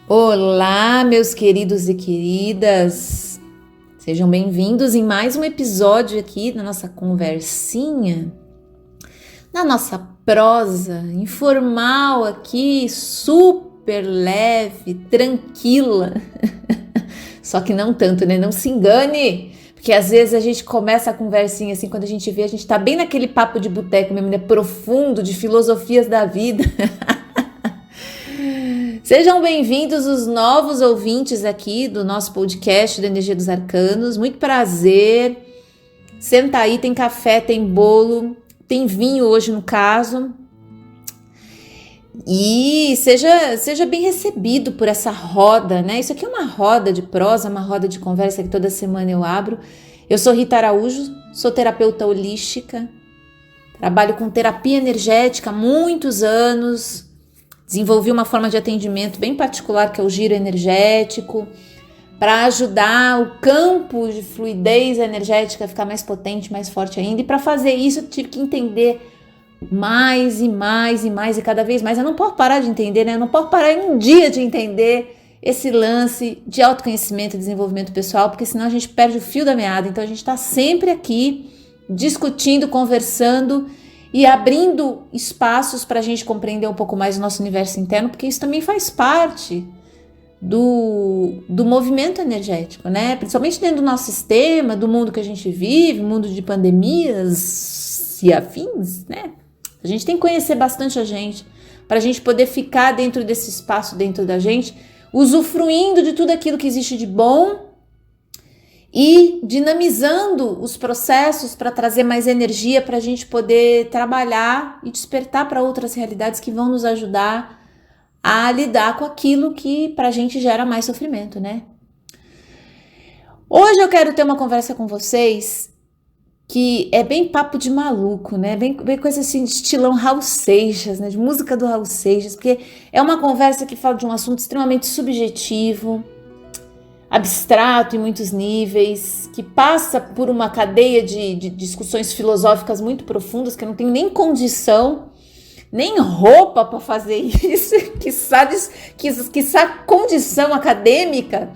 Olá, meus queridos e queridas, sejam bem-vindos em mais um episódio aqui da nossa conversinha, na nossa prosa informal aqui, super leve, tranquila, só que não tanto, né? Não se engane, porque às vezes a gente começa a conversinha assim, quando a gente vê, a gente tá bem naquele papo de boteco mesmo, né? Profundo, de filosofias da vida. Sejam bem-vindos os novos ouvintes aqui do nosso podcast da Energia dos Arcanos. Muito prazer. Senta aí, tem café, tem bolo, tem vinho hoje no caso. E seja bem recebido por essa roda, né? Isso aqui é uma roda de prosa, uma roda de conversa que toda semana eu abro. Eu sou Rita Araújo, sou terapeuta holística, trabalho com terapia energética há muitos anos. Desenvolvi uma forma de atendimento bem particular, que é o giro energético, para ajudar o campo de fluidez energética a ficar mais potente, mais forte ainda. E para fazer isso, eu tive que entender mais e mais e mais e cada vez mais. Eu não posso parar de entender, né? Eu não posso parar em um dia de entender esse lance de autoconhecimento e desenvolvimento pessoal, porque senão a gente perde o fio da meada. Então a gente está sempre aqui discutindo, conversando e abrindo espaços para a gente compreender um pouco mais o nosso universo interno, porque isso também faz parte do movimento energético, né? Principalmente dentro do nosso sistema, do mundo que a gente vive, mundo de pandemias e afins, né? A gente tem que conhecer bastante a gente, para a gente poder ficar dentro desse espaço dentro da gente, usufruindo de tudo aquilo que existe de bom e dinamizando os processos para trazer mais energia para a gente poder trabalhar e despertar para outras realidades que vão nos ajudar a lidar com aquilo que para a gente gera mais sofrimento, né? Hoje eu quero ter uma conversa com vocês que é bem papo de maluco, né? Bem coisa assim de estilão Raul Seixas, né? De música do Raul Seixas, porque é uma conversa que fala de um assunto extremamente subjetivo, abstrato em muitos níveis, que passa por uma cadeia de discussões filosóficas muito profundas, que eu não tenho nem condição, nem roupa para fazer isso, quiçá condição acadêmica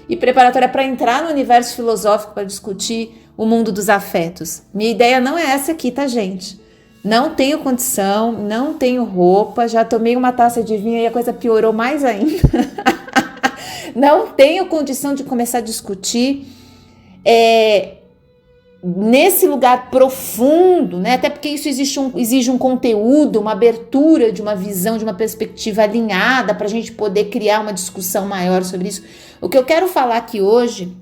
e preparatória para entrar no universo filosófico para discutir o mundo dos afetos. Minha ideia não é essa aqui, tá, gente? Não tenho condição, não tenho roupa, já tomei uma taça de vinho e a coisa piorou mais ainda. Não tenho condição de começar a discutir nesse lugar profundo, né? Até porque isso exige um conteúdo, uma abertura de uma visão, de uma perspectiva alinhada para a gente poder criar uma discussão maior sobre isso. O que eu quero falar aqui hoje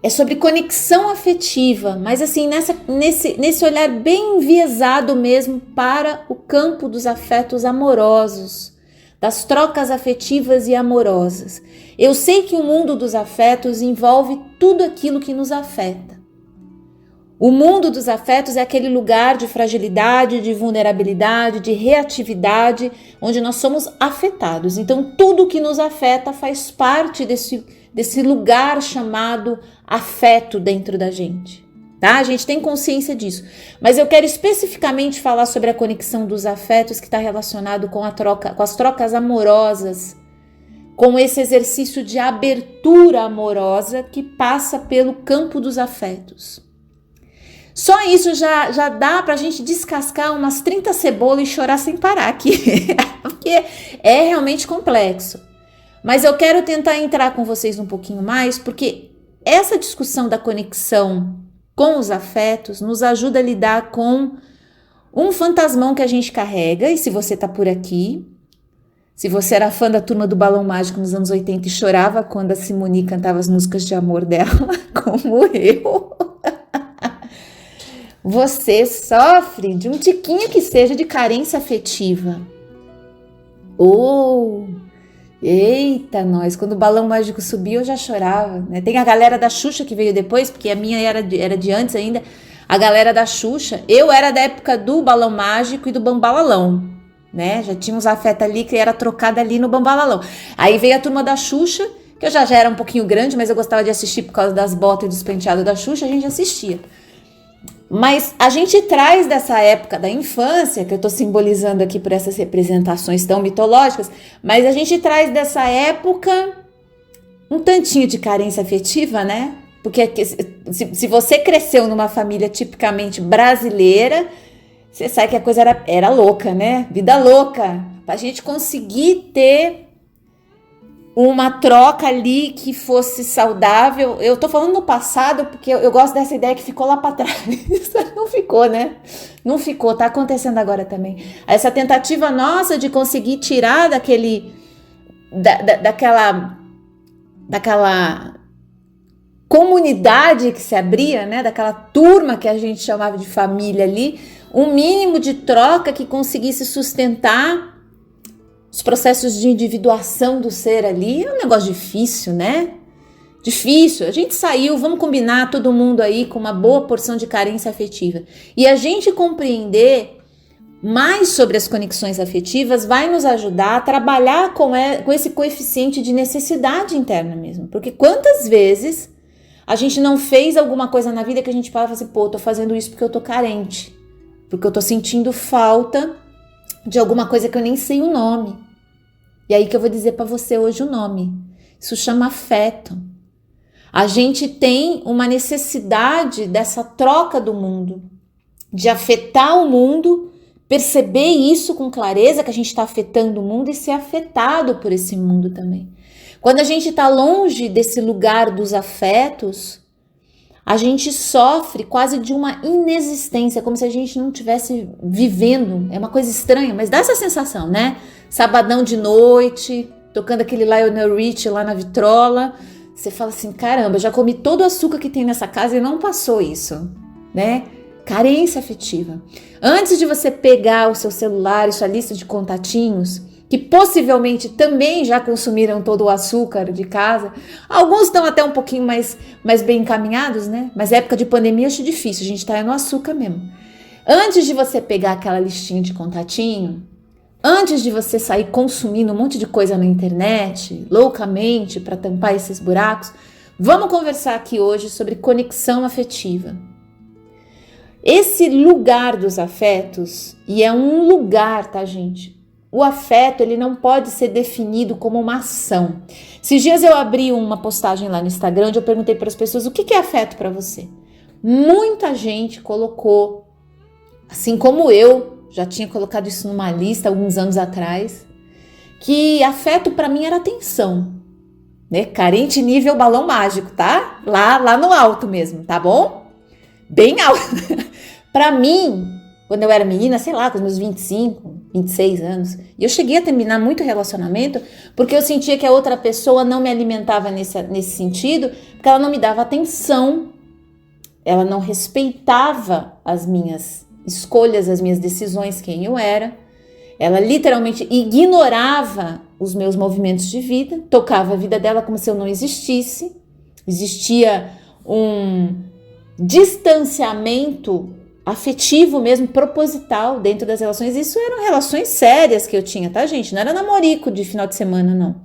é sobre conexão afetiva, mas assim, nesse olhar bem enviesado mesmo para o campo dos afetos amorosos, das trocas afetivas e amorosas. Eu sei que o mundo dos afetos envolve tudo aquilo que nos afeta. O mundo dos afetos é aquele lugar de fragilidade, de vulnerabilidade, de reatividade, onde nós somos afetados. Então, tudo que nos afeta faz parte desse lugar chamado afeto dentro da gente. Tá? A gente tem consciência disso, mas eu quero especificamente falar sobre a conexão dos afetos que está relacionado com as trocas amorosas, com esse exercício de abertura amorosa que passa pelo campo dos afetos. Só isso já dá pra gente descascar umas 30 cebolas e chorar sem parar aqui, porque é realmente complexo. Mas eu quero tentar entrar com vocês um pouquinho mais, porque essa discussão da conexão com os afetos nos ajuda a lidar com um fantasmão que a gente carrega. E se você tá por aqui, se você era fã da Turma do Balão Mágico nos anos 80 e chorava quando a Simone cantava as músicas de amor dela, como eu, você sofre de um tiquinho que seja de carência afetiva. Eita, nós, quando o Balão Mágico subiu eu já chorava, né? Tem a galera da Xuxa que veio depois, porque a minha era de antes ainda, a galera da Xuxa. Eu era da época do Balão Mágico e do Bambalalão, né? Já tinha uns afetos ali que era trocada ali no Bambalalão. Aí veio a turma da Xuxa, que eu já era um pouquinho grande, mas eu gostava de assistir por causa das botas e dos penteados da Xuxa, a gente assistia. Mas a gente traz dessa época da infância, que eu estou simbolizando aqui por essas representações tão mitológicas, mas a gente traz dessa época um tantinho de carência afetiva, né? Porque se você cresceu numa família tipicamente brasileira, você sabe que a coisa era louca, né? Vida louca. Pra gente conseguir ter uma troca ali que fosse saudável. Eu tô falando no passado porque eu gosto dessa ideia que ficou lá pra trás. Não ficou, né? Não ficou, tá acontecendo agora também. Essa tentativa nossa de conseguir tirar daquela comunidade que se abria, né? Daquela turma que a gente chamava de família ali, um mínimo de troca que conseguisse sustentar os processos de individuação do ser ali. É um negócio difícil, né? Difícil. A gente saiu, vamos combinar, todo mundo aí com uma boa porção de carência afetiva. E a gente compreender mais sobre as conexões afetivas vai nos ajudar a trabalhar com esse coeficiente de necessidade interna mesmo. Porque quantas vezes a gente não fez alguma coisa na vida que a gente fala assim, pô, tô fazendo isso porque eu tô carente. Porque eu tô sentindo falta de alguma coisa que eu nem sei o nome. E aí que eu vou dizer para você hoje o nome. Isso chama afeto. A gente tem uma necessidade dessa troca do mundo, de afetar o mundo, perceber isso com clareza, que a gente está afetando o mundo e ser afetado por esse mundo também. Quando a gente está longe desse lugar dos afetos, a gente sofre quase de uma inexistência, como se a gente não estivesse vivendo. É uma coisa estranha, mas dá essa sensação, né? Sabadão de noite, tocando aquele Lionel Richie lá na vitrola. Você fala assim, caramba, já comi todo o açúcar que tem nessa casa e não passou isso, né? Carência afetiva. Antes de você pegar o seu celular e sua lista de contatinhos, que possivelmente também já consumiram todo o açúcar de casa. Alguns estão até um pouquinho mais bem encaminhados, né? Mas época de pandemia eu acho difícil, a gente tá no açúcar mesmo. Antes de você pegar aquela listinha de contatinho, antes de você sair consumindo um monte de coisa na internet, loucamente, para tampar esses buracos, vamos conversar aqui hoje sobre conexão afetiva. Esse lugar dos afetos, e é um lugar, tá, gente? O afeto, ele não pode ser definido como uma ação. Esses dias eu abri uma postagem lá no Instagram onde eu perguntei para as pessoas o que é afeto para você. Muita gente colocou, assim como eu já tinha colocado isso numa lista alguns anos atrás, que afeto para mim era atenção, né? Carente nível balão mágico, tá? Lá no alto mesmo, tá bom? Bem alto. Para mim, quando eu era menina, sei lá, com os meus 25, 26 anos, e eu cheguei a terminar muito relacionamento porque eu sentia que a outra pessoa não me alimentava nesse sentido, porque ela não me dava atenção, ela não respeitava as minhas escolhas, as minhas decisões, quem eu era, ela literalmente ignorava os meus movimentos de vida, tocava a vida dela como se eu não existisse, existia um distanciamento afetivo mesmo, proposital dentro das relações. Isso eram relações sérias que eu tinha, tá, gente? Não era namorico de final de semana, não.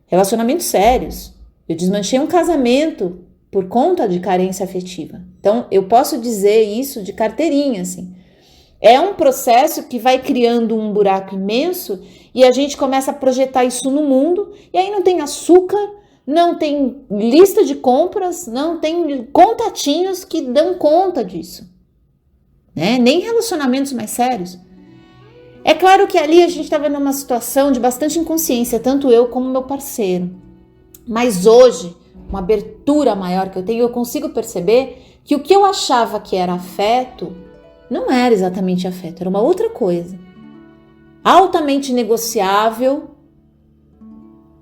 Relacionamentos sérios. Eu desmanchei um casamento por conta de carência afetiva. Então, eu posso dizer isso de carteirinha, assim. É um processo que vai criando um buraco imenso e a gente começa a projetar isso no mundo e aí não tem açúcar, não tem lista de compras, não tem contatinhos que dão conta disso. Né? Nem relacionamentos mais sérios. É claro que ali a gente estava numa situação de bastante inconsciência, tanto eu como meu parceiro. Mas hoje, uma abertura maior que eu tenho, eu consigo perceber que o que eu achava que era afeto, não era exatamente afeto, era uma outra coisa. Altamente negociável,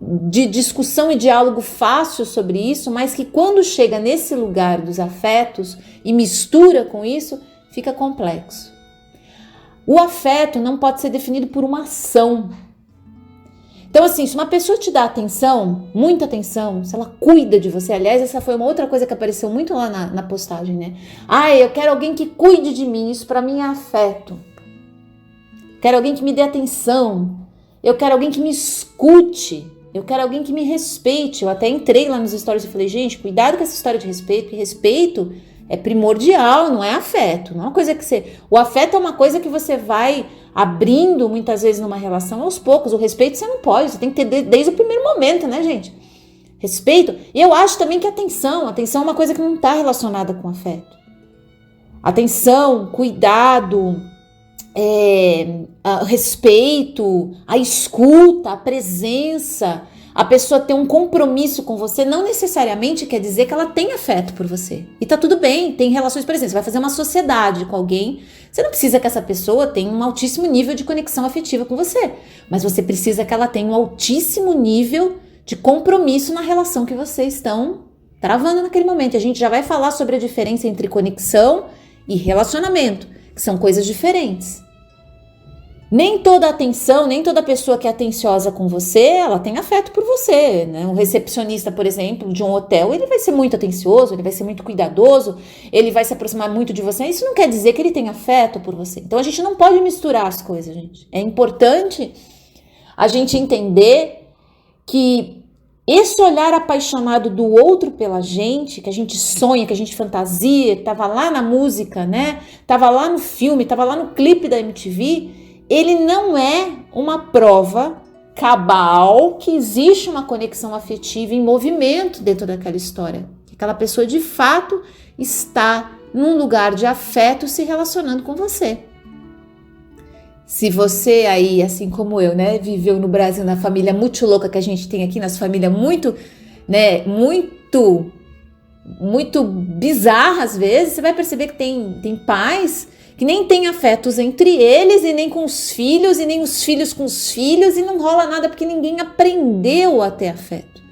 de discussão e diálogo fácil sobre isso, mas que quando chega nesse lugar dos afetos e mistura com isso, fica complexo. O afeto não pode ser definido por uma ação. Então, assim, se uma pessoa te dá atenção, muita atenção, se ela cuida de você, aliás, essa foi uma outra coisa que apareceu muito lá na postagem, né? Eu quero alguém que cuide de mim, isso pra mim é afeto. Quero alguém que me dê atenção, eu quero alguém que me escute, eu quero alguém que me respeite. Eu até entrei lá nos stories e falei, gente, cuidado com essa história de respeito, porque respeito é primordial, não é afeto. Não é uma coisa que você... O afeto é uma coisa que você vai abrindo muitas vezes numa relação aos poucos. O respeito você não pode, você tem que ter desde o primeiro momento, né, gente? Respeito. E eu acho também que atenção é uma coisa que não está relacionada com afeto. Atenção, cuidado, respeito, a escuta, a presença, a pessoa ter um compromisso com você, não necessariamente quer dizer que ela tem afeto por você. E tá tudo bem, tem relações, por exemplo, você vai fazer uma sociedade com alguém, você não precisa que essa pessoa tenha um altíssimo nível de conexão afetiva com você, mas você precisa que ela tenha um altíssimo nível de compromisso na relação que vocês estão travando naquele momento. A gente já vai falar sobre a diferença entre conexão e relacionamento, que são coisas diferentes. Nem toda atenção, nem toda pessoa que é atenciosa com você, ela tem afeto por você, né? Um recepcionista, por exemplo, de um hotel, ele vai ser muito atencioso, ele vai ser muito cuidadoso, ele vai se aproximar muito de você. Isso não quer dizer que ele tem afeto por você. Então a gente não pode misturar as coisas, gente. É importante a gente entender que esse olhar apaixonado do outro pela gente, que a gente sonha, que a gente fantasia, que tava lá na música, né? Tava lá no filme, tava lá no clipe da MTV, ele não é uma prova cabal que existe uma conexão afetiva em movimento dentro daquela história. Que aquela pessoa de fato está num lugar de afeto se relacionando com você. Se você aí, assim como eu, né, viveu no Brasil na família muito louca que a gente tem aqui, nas famílias muito, né, muito bizarras às vezes, você vai perceber que tem pais que nem tem afetos entre eles e nem com os filhos e nem os filhos com os filhos e não rola nada porque ninguém aprendeu a ter afeto.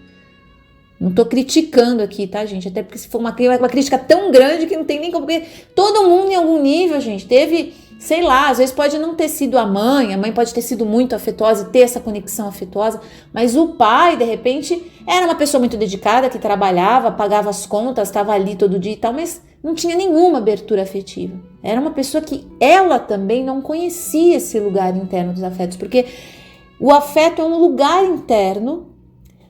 Não tô criticando aqui, tá, gente? Até porque se for uma crítica tão grande que não tem nem como... Porque todo mundo em algum nível, gente, teve... Sei lá, às vezes pode não ter sido a mãe pode ter sido muito afetuosa e ter essa conexão afetuosa, mas o pai, de repente, era uma pessoa muito dedicada, que trabalhava, pagava as contas, estava ali todo dia e tal, mas não tinha nenhuma abertura afetiva. Era uma pessoa que ela também não conhecia esse lugar interno dos afetos, porque o afeto é um lugar interno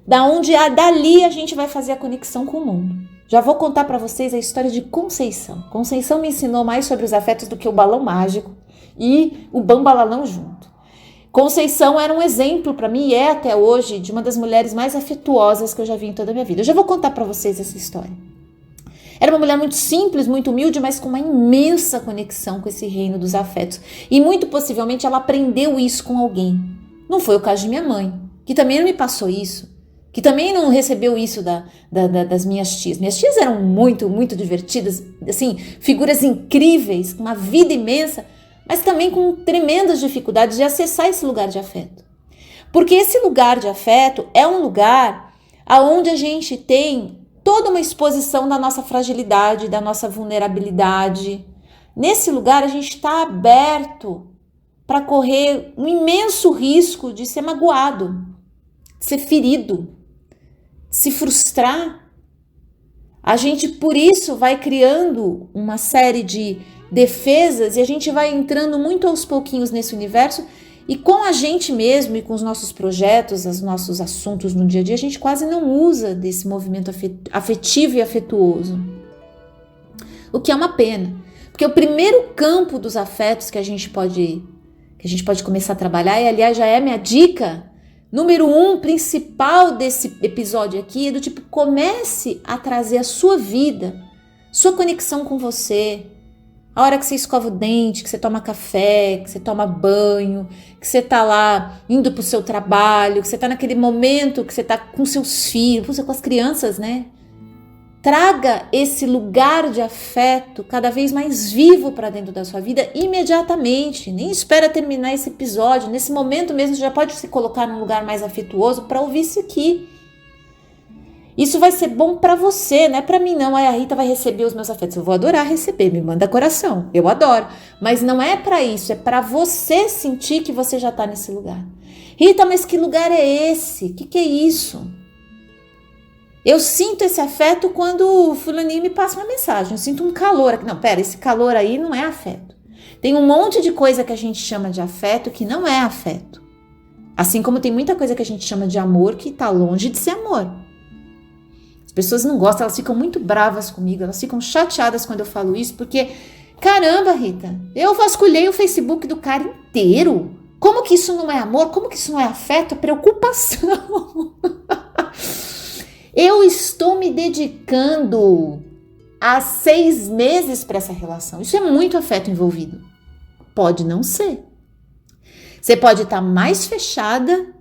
dali a gente vai fazer a conexão com o mundo. Já vou contar para vocês a história de Conceição. Conceição me ensinou mais sobre os afetos do que o balão mágico e o bambalalão junto. Conceição era um exemplo para mim e é até hoje de uma das mulheres mais afetuosas que eu já vi em toda a minha vida. Eu já vou contar para vocês essa história. Era uma mulher muito simples, muito humilde, mas com uma imensa conexão com esse reino dos afetos. E muito possivelmente ela aprendeu isso com alguém. Não foi o caso de minha mãe, que também não me passou isso. Que também não recebeu isso das minhas tias. Minhas tias eram muito, muito divertidas, assim, figuras incríveis, com uma vida imensa, mas também com tremendas dificuldades de acessar esse lugar de afeto. Porque esse lugar de afeto é um lugar onde a gente tem toda uma exposição da nossa fragilidade, da nossa vulnerabilidade. Nesse lugar a gente está aberto para correr um imenso risco de ser magoado, de ser ferido, se frustrar. A gente, por isso, vai criando uma série de defesas e a gente vai entrando muito aos pouquinhos nesse universo e com a gente mesmo e com os nossos projetos, os nossos assuntos no dia a dia, a gente quase não usa desse movimento afetivo e afetuoso. O que é uma pena, porque o primeiro campo dos afetos que a gente pode começar a trabalhar, e aliás já é minha dica número 1 principal desse episódio aqui, é do tipo, comece a trazer a sua vida, sua conexão com você, a hora que você escova o dente, que você toma café, que você toma banho, que você tá lá indo pro seu trabalho, que você tá naquele momento que você tá com seus filhos, com as crianças, né? Traga esse lugar de afeto cada vez mais vivo para dentro da sua vida imediatamente. Nem espera terminar esse episódio. Nesse momento mesmo, você já pode se colocar num lugar mais afetuoso para ouvir isso aqui. Isso vai ser bom para você, não é para mim não. Aí a Rita vai receber os meus afetos. Eu vou adorar receber, me manda coração. Eu adoro. Mas não é para isso, é para você sentir que você já tá nesse lugar. Rita, mas que lugar é esse? O que é isso? Eu sinto esse afeto quando o fulaninho me passa uma mensagem. Eu sinto um calor aqui. Não, pera, esse calor aí não é afeto. Tem um monte de coisa que a gente chama de afeto que não é afeto. Assim como tem muita coisa que a gente chama de amor que tá longe de ser amor. As pessoas não gostam, elas ficam muito bravas comigo, elas ficam chateadas quando eu falo isso, porque, caramba, Rita, eu vasculhei o Facebook do cara inteiro. Como que isso não é amor? Como que isso não é afeto? É preocupação. Eu estou me dedicando há 6 meses para essa relação. Isso é muito afeto envolvido. Pode não ser. Você pode estar mais fechada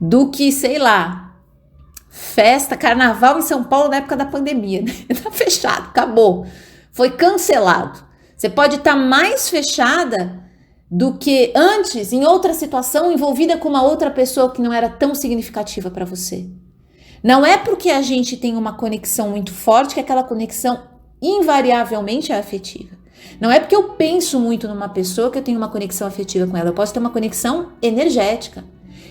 do que, sei lá, festa, carnaval em São Paulo na época da pandemia. Né? Tá fechado, acabou. Foi cancelado. Você pode estar mais fechada do que antes, em outra situação, envolvida com uma outra pessoa que não era tão significativa para você. Não é porque a gente tem uma conexão muito forte que aquela conexão invariavelmente é afetiva. Não é porque eu penso muito numa pessoa que eu tenho uma conexão afetiva com ela. Eu posso ter uma conexão energética.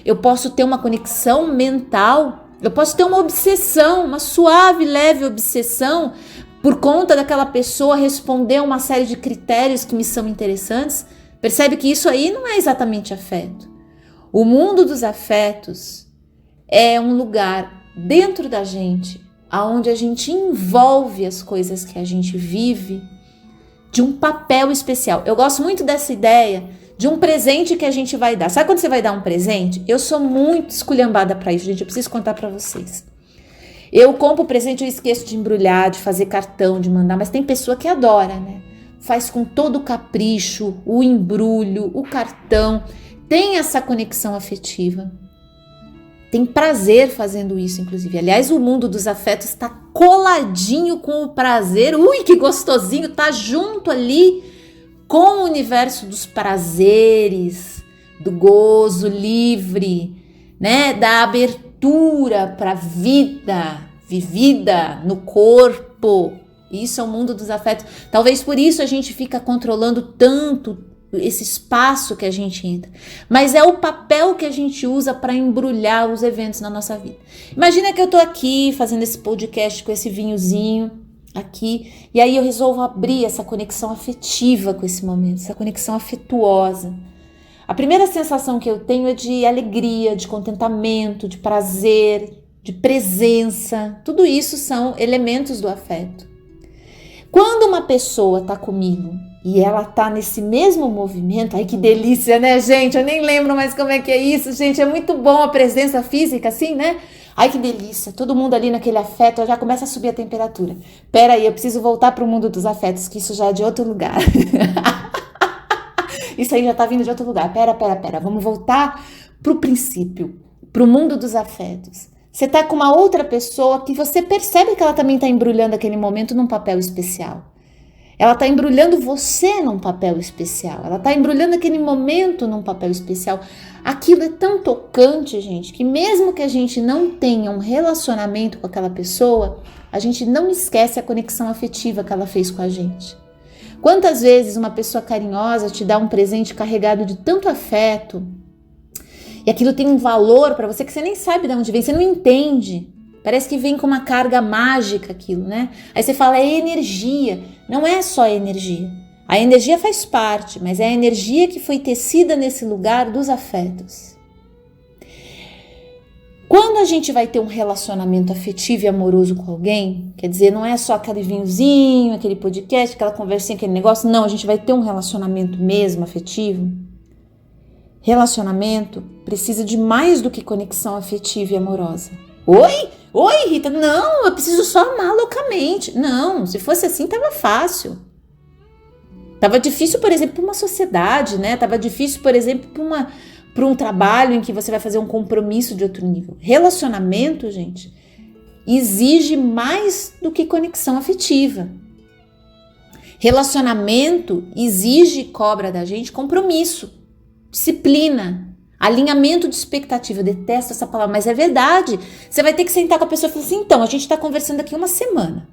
Eu posso ter uma conexão mental. Eu posso ter uma obsessão, uma suave, leve obsessão por conta daquela pessoa responder a uma série de critérios que me são interessantes. Percebe que isso aí não é exatamente afeto. O mundo dos afetos é um lugar dentro da gente, onde a gente envolve as coisas que a gente vive de um papel especial. Eu gosto muito dessa ideia de um presente que a gente vai dar. Sabe quando você vai dar um presente? Eu sou muito esculhambada para isso, gente. Eu preciso contar para vocês. Eu compro o presente, eu esqueço de embrulhar, de fazer cartão, de mandar, mas tem pessoa que adora, né? Faz com todo o capricho, o embrulho, o cartão, tem essa conexão afetiva. Tem prazer fazendo isso, inclusive. Aliás, o mundo dos afetos está coladinho com o prazer. Ui, que gostosinho! Tá junto ali com o universo dos prazeres, do gozo livre, né? Da abertura para a vida vivida no corpo. Isso é o mundo dos afetos. Talvez por isso a gente fica controlando tanto esse espaço que a gente entra. Mas é o papel que a gente usa para embrulhar os eventos na nossa vida. Imagina que eu tô aqui fazendo esse podcast com esse vinhozinho aqui, e aí eu resolvo abrir essa conexão afetiva com esse momento, essa conexão afetuosa. A primeira sensação que eu tenho é de alegria, de contentamento, de prazer, de presença. Tudo isso são elementos do afeto. Quando uma pessoa tá comigo e ela tá nesse mesmo movimento, ai que delícia, né, gente? Eu nem lembro mais como é que é isso, gente. É muito bom a presença física, assim, né? Ai que delícia, todo mundo ali naquele afeto, já começa a subir a temperatura. Pera aí, eu preciso voltar pro mundo dos afetos, que isso já é de outro lugar. Isso aí já tá vindo de outro lugar. Pera. Vamos voltar pro princípio, pro mundo dos afetos. Você tá com uma outra pessoa que você percebe que ela também tá embrulhando aquele momento num papel especial. Ela tá embrulhando você num papel especial. Ela tá embrulhando aquele momento num papel especial. Aquilo é tão tocante, gente, que mesmo que a gente não tenha um relacionamento com aquela pessoa, a gente não esquece a conexão afetiva que ela fez com a gente. Quantas vezes uma pessoa carinhosa te dá um presente carregado de tanto afeto, e aquilo tem um valor para você que você nem sabe de onde vem, você não entende. Parece que vem com uma carga mágica aquilo, né? Aí você fala, é energia. Não é só energia. A energia faz parte, mas é a energia que foi tecida nesse lugar dos afetos. Quando a gente vai ter um relacionamento afetivo e amoroso com alguém, quer dizer, não é só aquele vinhozinho, aquele podcast, aquela conversinha, aquele negócio. Não, a gente vai ter um relacionamento mesmo afetivo. Relacionamento precisa de mais do que conexão afetiva e amorosa. Oi, Rita, não, eu preciso só amar loucamente. Não, se fosse assim, tava fácil. Tava difícil, por exemplo, para uma sociedade, né? Tava difícil, por exemplo, para um trabalho em que você vai fazer um compromisso de outro nível. Relacionamento, gente, exige mais do que conexão afetiva. Relacionamento exige e cobra da gente compromisso, disciplina, alinhamento de expectativa. Eu detesto essa palavra, mas é verdade. Você vai ter que sentar com a pessoa e falar assim, então, a gente tá conversando aqui uma semana,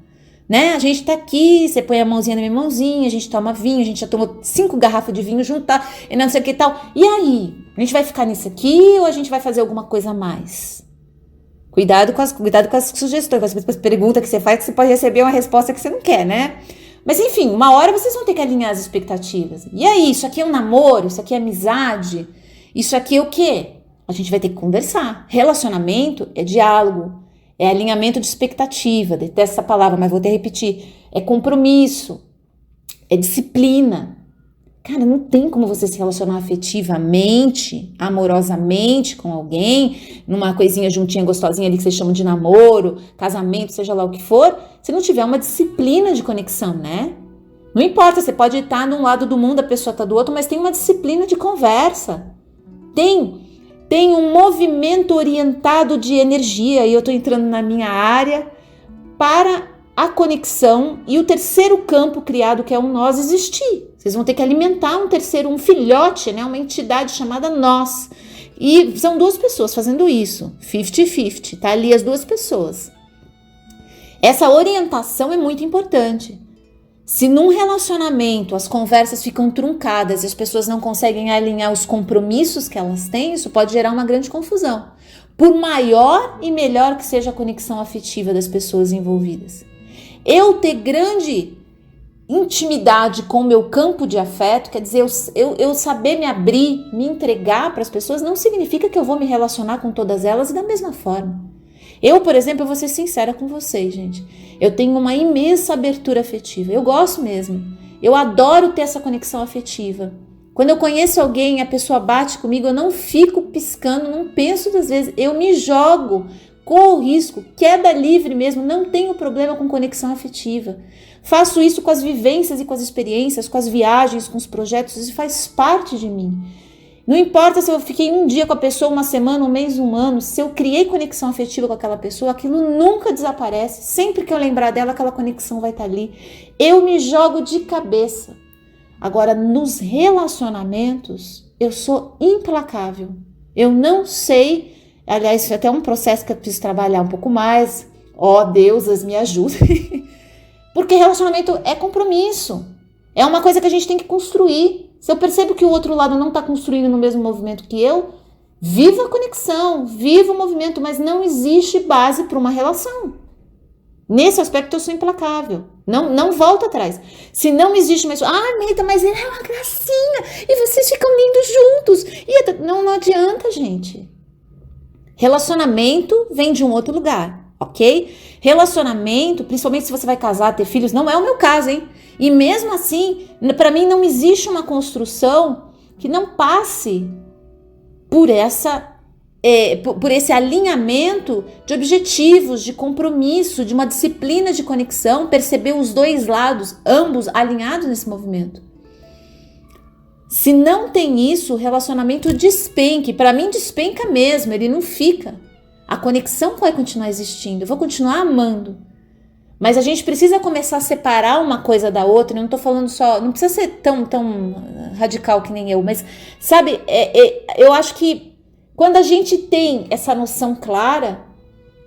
né? A gente tá aqui, você põe a mãozinha na minha mãozinha, a gente toma vinho, a gente já tomou 5 garrafas de vinho junto, tá? E não sei o que e tal. E aí? A gente vai ficar nisso aqui ou a gente vai fazer alguma coisa a mais? Cuidado com as sugestões, com as perguntas que você faz, que você pode receber uma resposta que você não quer, né? Mas enfim, uma hora vocês vão ter que alinhar as expectativas. E aí, isso aqui é um namoro? Isso aqui é amizade? Isso aqui é o quê? A gente vai ter que conversar. Relacionamento é diálogo, é alinhamento de expectativa, detesto essa palavra, mas vou até repetir, é compromisso, é disciplina. Cara, não tem como você se relacionar afetivamente, amorosamente com alguém, numa coisinha juntinha, gostosinha ali que vocês chamam de namoro, casamento, seja lá o que for, se não tiver uma disciplina de conexão, né? Não importa, você pode estar num lado do mundo, a pessoa está do outro, mas tem uma disciplina de conversa. Tem um movimento orientado de energia, e eu estou entrando na minha área, para a conexão e o terceiro campo criado, que é um nós, existir. Vocês vão ter que alimentar um terceiro, um filhote, né? Uma entidade chamada nós. E são duas pessoas fazendo isso, 50-50, tá ali as duas pessoas. Essa orientação é muito importante. Se num relacionamento as conversas ficam truncadas e as pessoas não conseguem alinhar os compromissos que elas têm, isso pode gerar uma grande confusão. Por maior e melhor que seja a conexão afetiva das pessoas envolvidas. Eu ter grande intimidade com o meu campo de afeto, quer dizer, eu saber me abrir, me entregar para as pessoas, não significa que eu vou me relacionar com todas elas da mesma forma. Eu, por exemplo, eu vou ser sincera com vocês, gente. Eu tenho uma imensa abertura afetiva. Eu gosto mesmo. Eu adoro ter essa conexão afetiva. Quando eu conheço alguém, a pessoa bate comigo, eu não fico piscando, não penso duas vezes. Eu me jogo, corro risco, queda livre mesmo, não tenho problema com conexão afetiva. Faço isso com as vivências e com as experiências, com as viagens, com os projetos, isso faz parte de mim. Não importa se eu fiquei um dia com a pessoa, uma semana, um mês, um ano, se eu criei conexão afetiva com aquela pessoa, aquilo nunca desaparece. Sempre que eu lembrar dela, aquela conexão vai estar ali. Eu me jogo de cabeça. Agora, nos relacionamentos, eu sou implacável. Eu não sei, aliás, isso é até um processo que eu preciso trabalhar um pouco mais. Ó, deusas, me ajudem. Porque relacionamento é compromisso. É uma coisa que a gente tem que construir. Se eu percebo que o outro lado não está construindo no mesmo movimento que eu, viva a conexão, viva o movimento, mas não existe base para uma relação. Nesse aspecto eu sou implacável. Não volta atrás. Se não existe mais... Mita, mas ele é uma gracinha e vocês ficam lindos juntos. Não adianta, gente. Relacionamento vem de um outro lugar, ok? Relacionamento, principalmente se você vai casar, ter filhos, não é o meu caso, hein? E mesmo assim, para mim não existe uma construção que não passe por esse alinhamento de objetivos, de compromisso, de uma disciplina de conexão, perceber os dois lados, ambos alinhados nesse movimento. Se não tem isso, o relacionamento despenca, e para mim despenca mesmo, ele não fica. A conexão vai continuar existindo, eu vou continuar amando. Mas a gente precisa começar a separar uma coisa da outra. Eu não tô falando só... Não precisa ser tão radical que nem eu. Mas, sabe, eu acho que quando a gente tem essa noção clara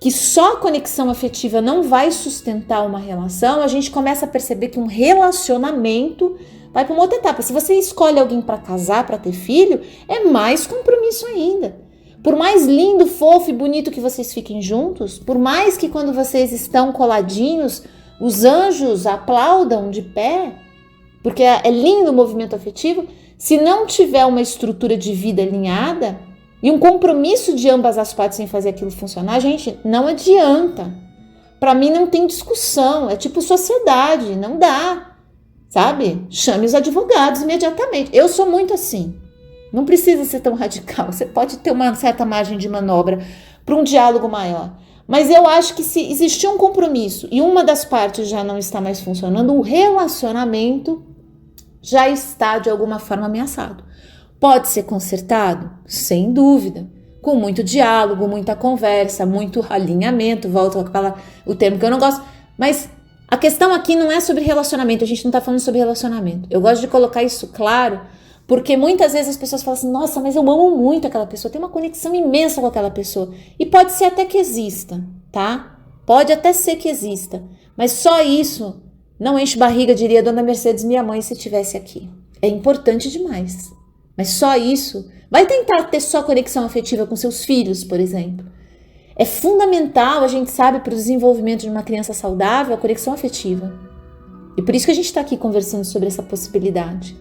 que só a conexão afetiva não vai sustentar uma relação, a gente começa a perceber que um relacionamento vai para uma outra etapa. Se você escolhe alguém para casar, para ter filho, é mais compromisso ainda. Por mais lindo, fofo e bonito que vocês fiquem juntos, por mais que quando vocês estão coladinhos, os anjos aplaudam de pé, porque é lindo o movimento afetivo, se não tiver uma estrutura de vida alinhada e um compromisso de ambas as partes em fazer aquilo funcionar, gente, não adianta. Para mim não tem discussão, é tipo sociedade, não dá, sabe? Chame os advogados imediatamente. Eu sou muito assim. Não precisa ser tão radical, você pode ter uma certa margem de manobra para um diálogo maior. Mas eu acho que se existir um compromisso e uma das partes já não está mais funcionando, o relacionamento já está de alguma forma ameaçado. Pode ser consertado? Sem dúvida. Com muito diálogo, muita conversa, muito alinhamento, volto a falar o termo que eu não gosto. Mas a questão aqui não é sobre relacionamento, a gente não está falando sobre relacionamento. Eu gosto de colocar isso claro, porque muitas vezes as pessoas falam assim, nossa, mas eu amo muito aquela pessoa, tenho uma conexão imensa com aquela pessoa. E pode ser até que exista, tá? Pode até ser que exista. Mas só isso não enche barriga, diria Dona Mercedes, minha mãe, se estivesse aqui. É importante demais. Mas só isso. Vai tentar ter só conexão afetiva com seus filhos, por exemplo. É fundamental, a gente sabe, para o desenvolvimento de uma criança saudável, a conexão afetiva. E por isso que a gente está aqui conversando sobre essa possibilidade.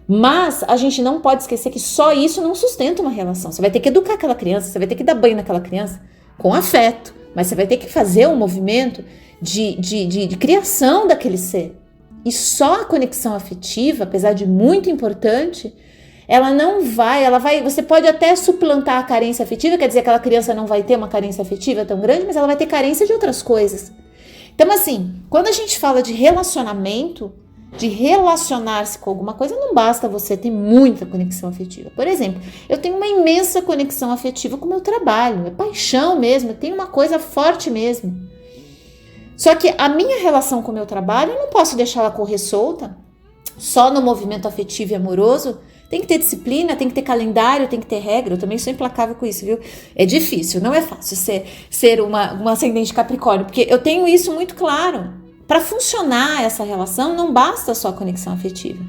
Mas a gente não pode esquecer que só isso não sustenta uma relação. Você vai ter que educar aquela criança, você vai ter que dar banho naquela criança com afeto, mas você vai ter que fazer um movimento de criação daquele ser. E só a conexão afetiva, apesar de muito importante, você pode até suplantar a carência afetiva, quer dizer, aquela criança não vai ter uma carência afetiva tão grande, mas ela vai ter carência de outras coisas. Então, assim, quando a gente fala de relacionamento, de relacionar-se com alguma coisa, não basta você ter muita conexão afetiva. Por exemplo, eu tenho uma imensa conexão afetiva com o meu trabalho, é paixão mesmo, eu tenho uma coisa forte mesmo. Só que a minha relação com o meu trabalho, eu não posso deixar ela correr solta, só no movimento afetivo e amoroso. Tem que ter disciplina, tem que ter calendário, tem que ter regra. Eu também sou implacável com isso, viu? É difícil, não é fácil ser uma ascendente Capricórnio, porque eu tenho isso muito claro. Para funcionar essa relação, não basta só a conexão afetiva.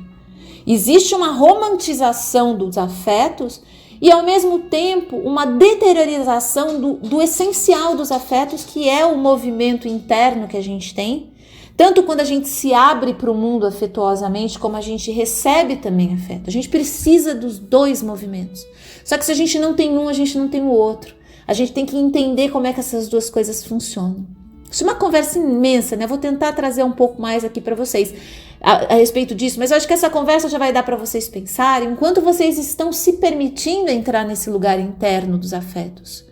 Existe uma romantização dos afetos e, ao mesmo tempo, uma deteriorização do essencial dos afetos, que é o movimento interno que a gente tem, tanto quando a gente se abre para o mundo afetuosamente, como a gente recebe também afeto. A gente precisa dos dois movimentos. Só que se a gente não tem um, a gente não tem o outro. A gente tem que entender como é que essas duas coisas funcionam. Isso é uma conversa imensa, né? Eu vou tentar trazer um pouco mais aqui para vocês a respeito disso, mas eu acho que essa conversa já vai dar para vocês pensarem enquanto vocês estão se permitindo entrar nesse lugar interno dos afetos.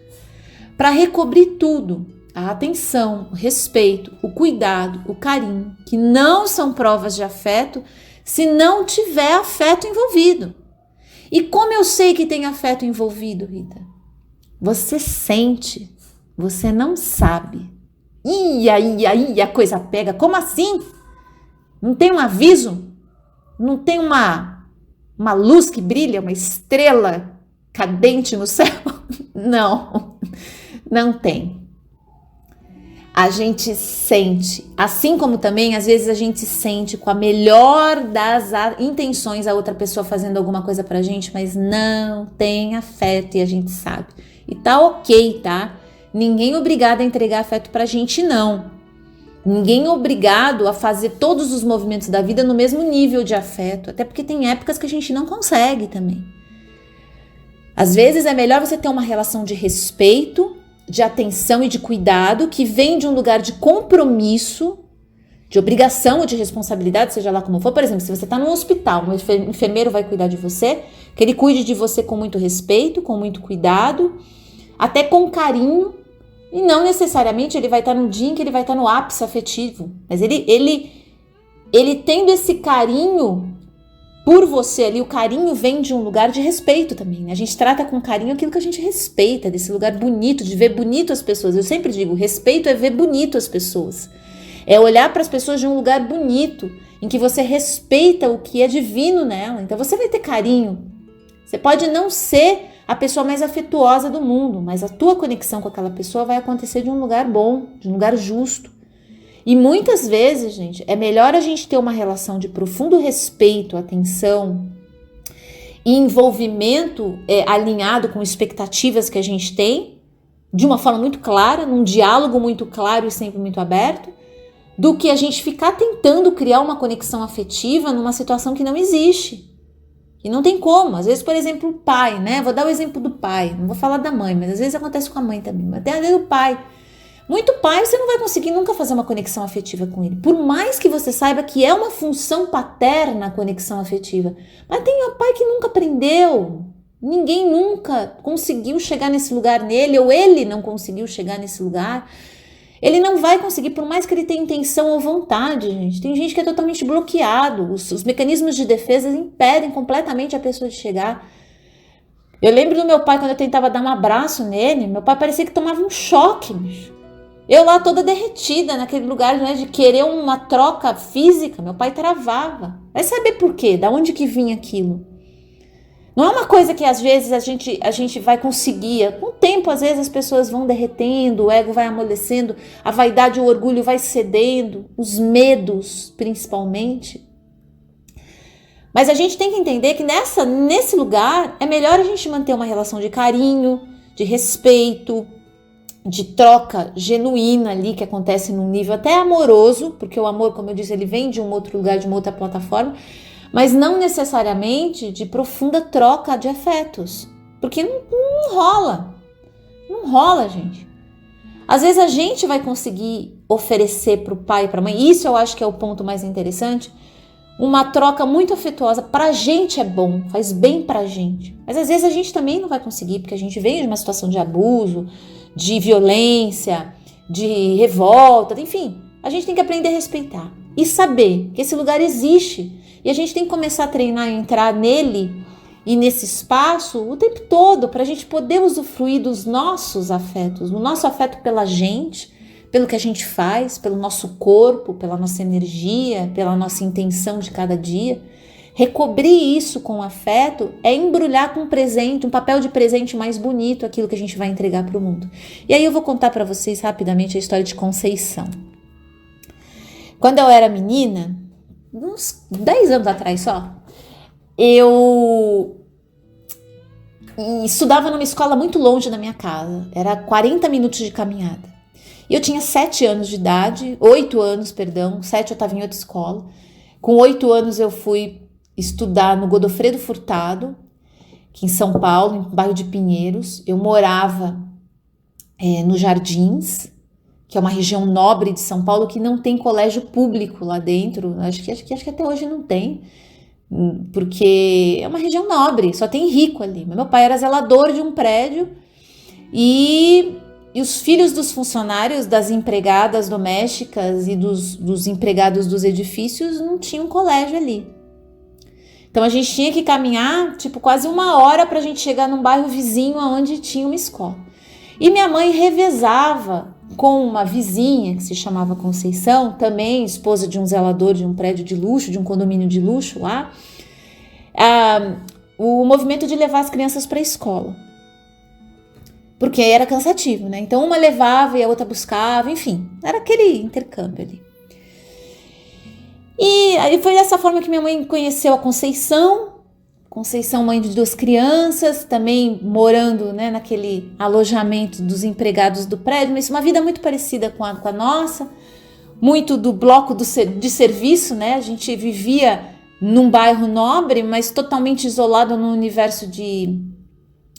Para recobrir tudo, a atenção, o respeito, o cuidado, o carinho, que não são provas de afeto se não tiver afeto envolvido. E como eu sei que tem afeto envolvido, Rita? Você sente, você não sabe. E aí a coisa pega. Como assim? Não tem um aviso? Não tem uma luz que brilha, uma estrela cadente no céu? Não tem. A gente sente, assim como também às vezes a gente sente com a melhor das intenções a outra pessoa fazendo alguma coisa pra gente, mas não tem afeto e a gente sabe. E tá ok, tá? Ninguém é obrigado a entregar afeto pra gente, não. Ninguém é obrigado a fazer todos os movimentos da vida no mesmo nível de afeto, até porque tem épocas que a gente não consegue também. Às vezes é melhor você ter uma relação de respeito, de atenção e de cuidado, que vem de um lugar de compromisso, de obrigação ou de responsabilidade, seja lá como for. Por exemplo, se você está num hospital, um enfermeiro vai cuidar de você, que ele cuide de você com muito respeito, com muito cuidado, até com carinho, e não necessariamente ele vai estar no dia em que ele vai estar no ápice afetivo, mas ele tendo esse carinho por você ali, o carinho vem de um lugar de respeito também, né? A gente trata com carinho aquilo que a gente respeita, desse lugar bonito, de ver bonito as pessoas. Eu sempre digo, respeito é ver bonito as pessoas. É olhar para as pessoas de um lugar bonito, em que você respeita o que é divino nela. Então você vai ter carinho. Você pode não ser a pessoa mais afetuosa do mundo, mas a tua conexão com aquela pessoa vai acontecer de um lugar bom, de um lugar justo. E muitas vezes, gente, é melhor a gente ter uma relação de profundo respeito, atenção e envolvimento alinhado com expectativas que a gente tem, de uma forma muito clara, num diálogo muito claro e sempre muito aberto, do que a gente ficar tentando criar uma conexão afetiva numa situação que não existe. E não tem como. Às vezes, por exemplo, o pai, né? Vou dar o exemplo do pai, não vou falar da mãe, mas às vezes acontece com a mãe também. Mas até às vezes o pai. Muito pai, você não vai conseguir nunca fazer uma conexão afetiva com ele. Por mais que você saiba que é uma função paterna a conexão afetiva. Mas tem o pai que nunca aprendeu. Ninguém nunca conseguiu chegar nesse lugar nele, ou ele não conseguiu chegar nesse lugar. Ele não vai conseguir, por mais que ele tenha intenção ou vontade, gente. Tem gente que é totalmente bloqueado. Os mecanismos de defesa impedem completamente a pessoa de chegar. Eu lembro do meu pai, quando eu tentava dar um abraço nele, meu pai parecia que tomava um choque, bicho. Eu lá toda derretida naquele lugar, né, de querer uma troca física, meu pai travava. Vai saber por quê? Da onde que vinha aquilo? Não é uma coisa que às vezes a gente vai conseguir. Com o tempo, às vezes as pessoas vão derretendo, o ego vai amolecendo, a vaidade e o orgulho vai cedendo, os medos principalmente. Mas a gente tem que entender que nesse lugar é melhor a gente manter uma relação de carinho, de respeito, de troca genuína ali, que acontece num nível até amoroso, porque o amor, como eu disse, ele vem de um outro lugar, de uma outra plataforma, mas não necessariamente de profunda troca de afetos, porque não rola, gente. Às vezes a gente vai conseguir oferecer para o pai e para a mãe, isso eu acho que é o ponto mais interessante, uma troca muito afetuosa. Pra gente é bom, faz bem pra gente. Mas às vezes a gente também não vai conseguir, porque a gente veio de uma situação de abuso, de violência, de revolta, enfim. A gente tem que aprender a respeitar e saber que esse lugar existe. E a gente tem que começar a treinar e entrar nele e nesse espaço o tempo todo, para a gente poder usufruir dos nossos afetos, do nosso afeto pela gente, pelo que a gente faz, pelo nosso corpo, pela nossa energia, pela nossa intenção de cada dia. Recobrir isso com afeto é embrulhar com um presente, um papel de presente mais bonito, aquilo que a gente vai entregar para o mundo. E aí eu vou contar para vocês rapidamente a história de Conceição. Quando eu era menina, uns 10 anos atrás só, eu estudava numa escola muito longe da minha casa, era 40 minutos de caminhada. E eu tinha 7 anos de idade, 8 anos, perdão, 7 eu estava em outra escola. Com 8 anos eu fui estudar no Godofredo Furtado, aqui em São Paulo, no bairro de Pinheiros. Eu morava no Jardins, que é uma região nobre de São Paulo, que não tem colégio público lá dentro. Acho que até hoje não tem, porque é uma região nobre, só tem rico ali. Meu pai era zelador de um prédio e os filhos dos funcionários, das empregadas domésticas e dos empregados dos edifícios não tinham colégio ali. Então a gente tinha que caminhar quase 1 hora para a gente chegar num bairro vizinho onde tinha uma escola. E minha mãe revezava com uma vizinha que se chamava Conceição, também esposa de um zelador de um prédio de luxo, de um condomínio de luxo lá, o movimento de levar as crianças para a escola. Porque era cansativo, né? Então uma levava e a outra buscava, enfim, era aquele intercâmbio ali. E aí foi dessa forma que minha mãe conheceu a Conceição, mãe de 2 crianças, também morando, né, naquele alojamento dos empregados do prédio, mas uma vida muito parecida com a nossa, muito do bloco de serviço, né? A gente vivia num bairro nobre, mas totalmente isolado no universo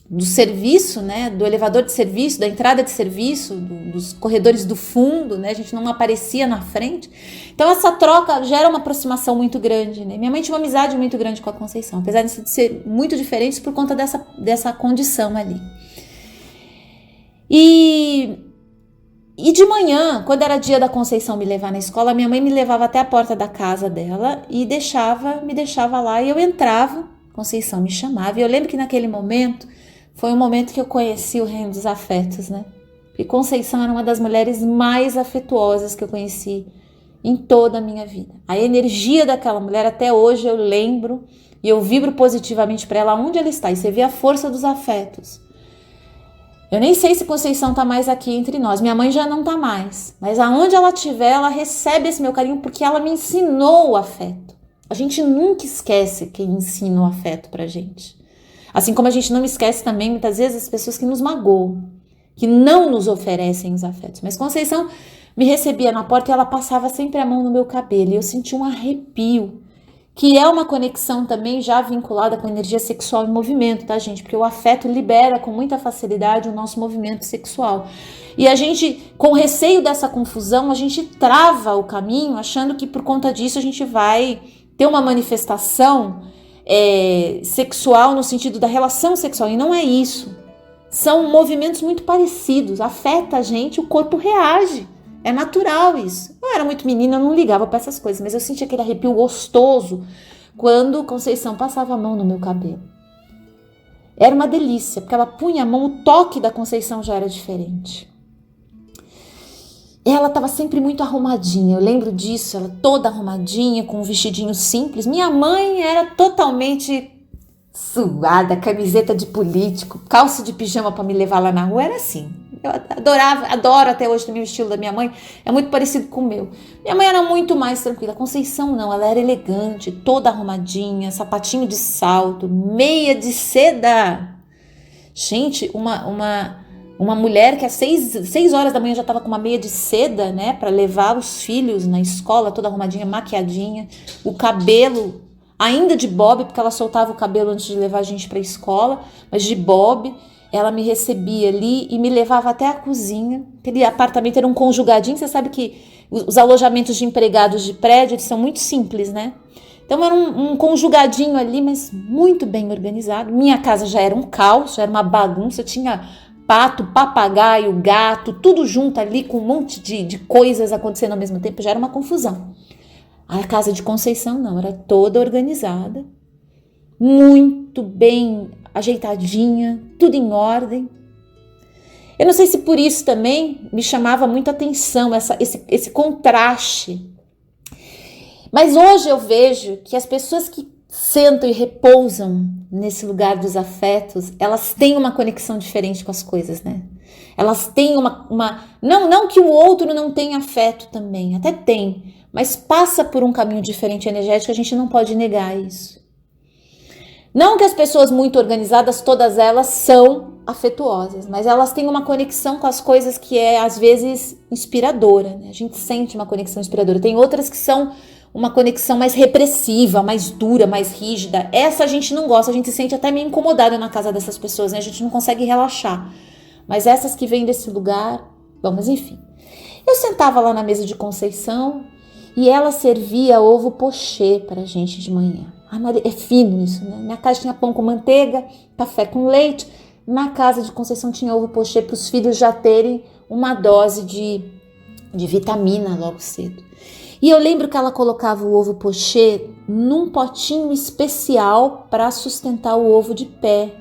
do serviço, né, do elevador de serviço, da entrada de serviço, dos corredores do fundo, né, a gente não aparecia na frente. Então essa troca gera uma aproximação muito grande, né? Minha mãe tinha uma amizade muito grande com a Conceição, apesar de ser muito diferentes por conta dessa condição ali. E de manhã, quando era dia da Conceição me levar na escola, minha mãe me levava até a porta da casa dela e me deixava lá, e eu entrava, Conceição me chamava, e eu lembro que naquele momento foi um momento que eu conheci o reino dos afetos, né? Porque Conceição era uma das mulheres mais afetuosas que eu conheci em toda a minha vida. A energia daquela mulher, até hoje eu lembro e eu vibro positivamente para ela onde ela está. E você vê a força dos afetos. Eu nem sei se Conceição está mais aqui entre nós. Minha mãe já não está mais. Mas aonde ela estiver, ela recebe esse meu carinho porque ela me ensinou o afeto. A gente nunca esquece quem ensina o afeto pra gente. Assim como a gente não esquece também, muitas vezes, as pessoas que nos magoam, que não nos oferecem os afetos. Mas Conceição me recebia na porta e ela passava sempre a mão no meu cabelo. E eu senti um arrepio, que é uma conexão também já vinculada com a energia sexual em movimento, tá, gente? Porque o afeto libera com muita facilidade o nosso movimento sexual. E a gente, com receio dessa confusão, a gente trava o caminho, achando que por conta disso a gente vai ter uma manifestação sexual no sentido da relação sexual, e não é isso. São movimentos muito parecidos, afeta a gente, o corpo reage, é natural isso. Eu era muito menina, eu não ligava para essas coisas, mas eu sentia aquele arrepio gostoso quando Conceição passava a mão no meu cabelo. Era uma delícia, porque ela punha a mão, o toque da Conceição já era diferente. Ela estava sempre muito arrumadinha, eu lembro disso, ela toda arrumadinha, com um vestidinho simples. Minha mãe era totalmente suada, camiseta de político, calça de pijama para me levar lá na rua, era assim. Eu adoro até hoje também o estilo da minha mãe, é muito parecido com o meu. Minha mãe era muito mais tranquila, Conceição não, ela era elegante, toda arrumadinha, sapatinho de salto, meia de seda. Gente, uma mulher que às 6 horas da manhã já estava com uma meia de seda, né, para levar os filhos na escola, toda arrumadinha, maquiadinha, o cabelo ainda de bob, porque ela soltava o cabelo antes de levar a gente para a escola, mas de bob. ela me recebia ali e me levava até a cozinha. Aquele apartamento era um conjugadinho, você sabe que os alojamentos de empregados de prédio, eles são muito simples, né? Então era um conjugadinho ali, mas muito bem organizado. Minha casa já era um caos, já era uma bagunça, tinha pato, papagaio, gato, tudo junto ali com um monte de coisas acontecendo ao mesmo tempo, já era uma confusão. A casa de Conceição não, era toda organizada, muito bem ajeitadinha, tudo em ordem. Eu não sei se por isso também me chamava muito a atenção esse contraste. Mas hoje eu vejo que as pessoas que sentam e repousam nesse lugar dos afetos, elas têm uma conexão diferente com as coisas, né? Elas têm não que o outro não tenha afeto também, até tem, mas passa por um caminho diferente energético, a gente não pode negar isso. Não que as pessoas muito organizadas, todas elas são afetuosas, mas elas têm uma conexão com as coisas que é, às vezes, inspiradora, né? A gente sente uma conexão inspiradora. Tem outras que são uma conexão mais repressiva, mais dura, mais rígida. Essa a gente não gosta, a gente se sente até meio incomodado na casa dessas pessoas, né? A gente não consegue relaxar. Mas essas que vêm desse lugar... Bom, mas enfim. Eu sentava lá na mesa de Conceição e ela servia ovo pochê pra gente de manhã. Ah, Maria, é fino isso, né? Minha casa tinha pão com manteiga, café com leite. Na casa de Conceição tinha ovo pochê para os filhos já terem uma dose de vitamina logo cedo. E eu lembro que ela colocava o ovo pochê num potinho especial para sustentar o ovo de pé.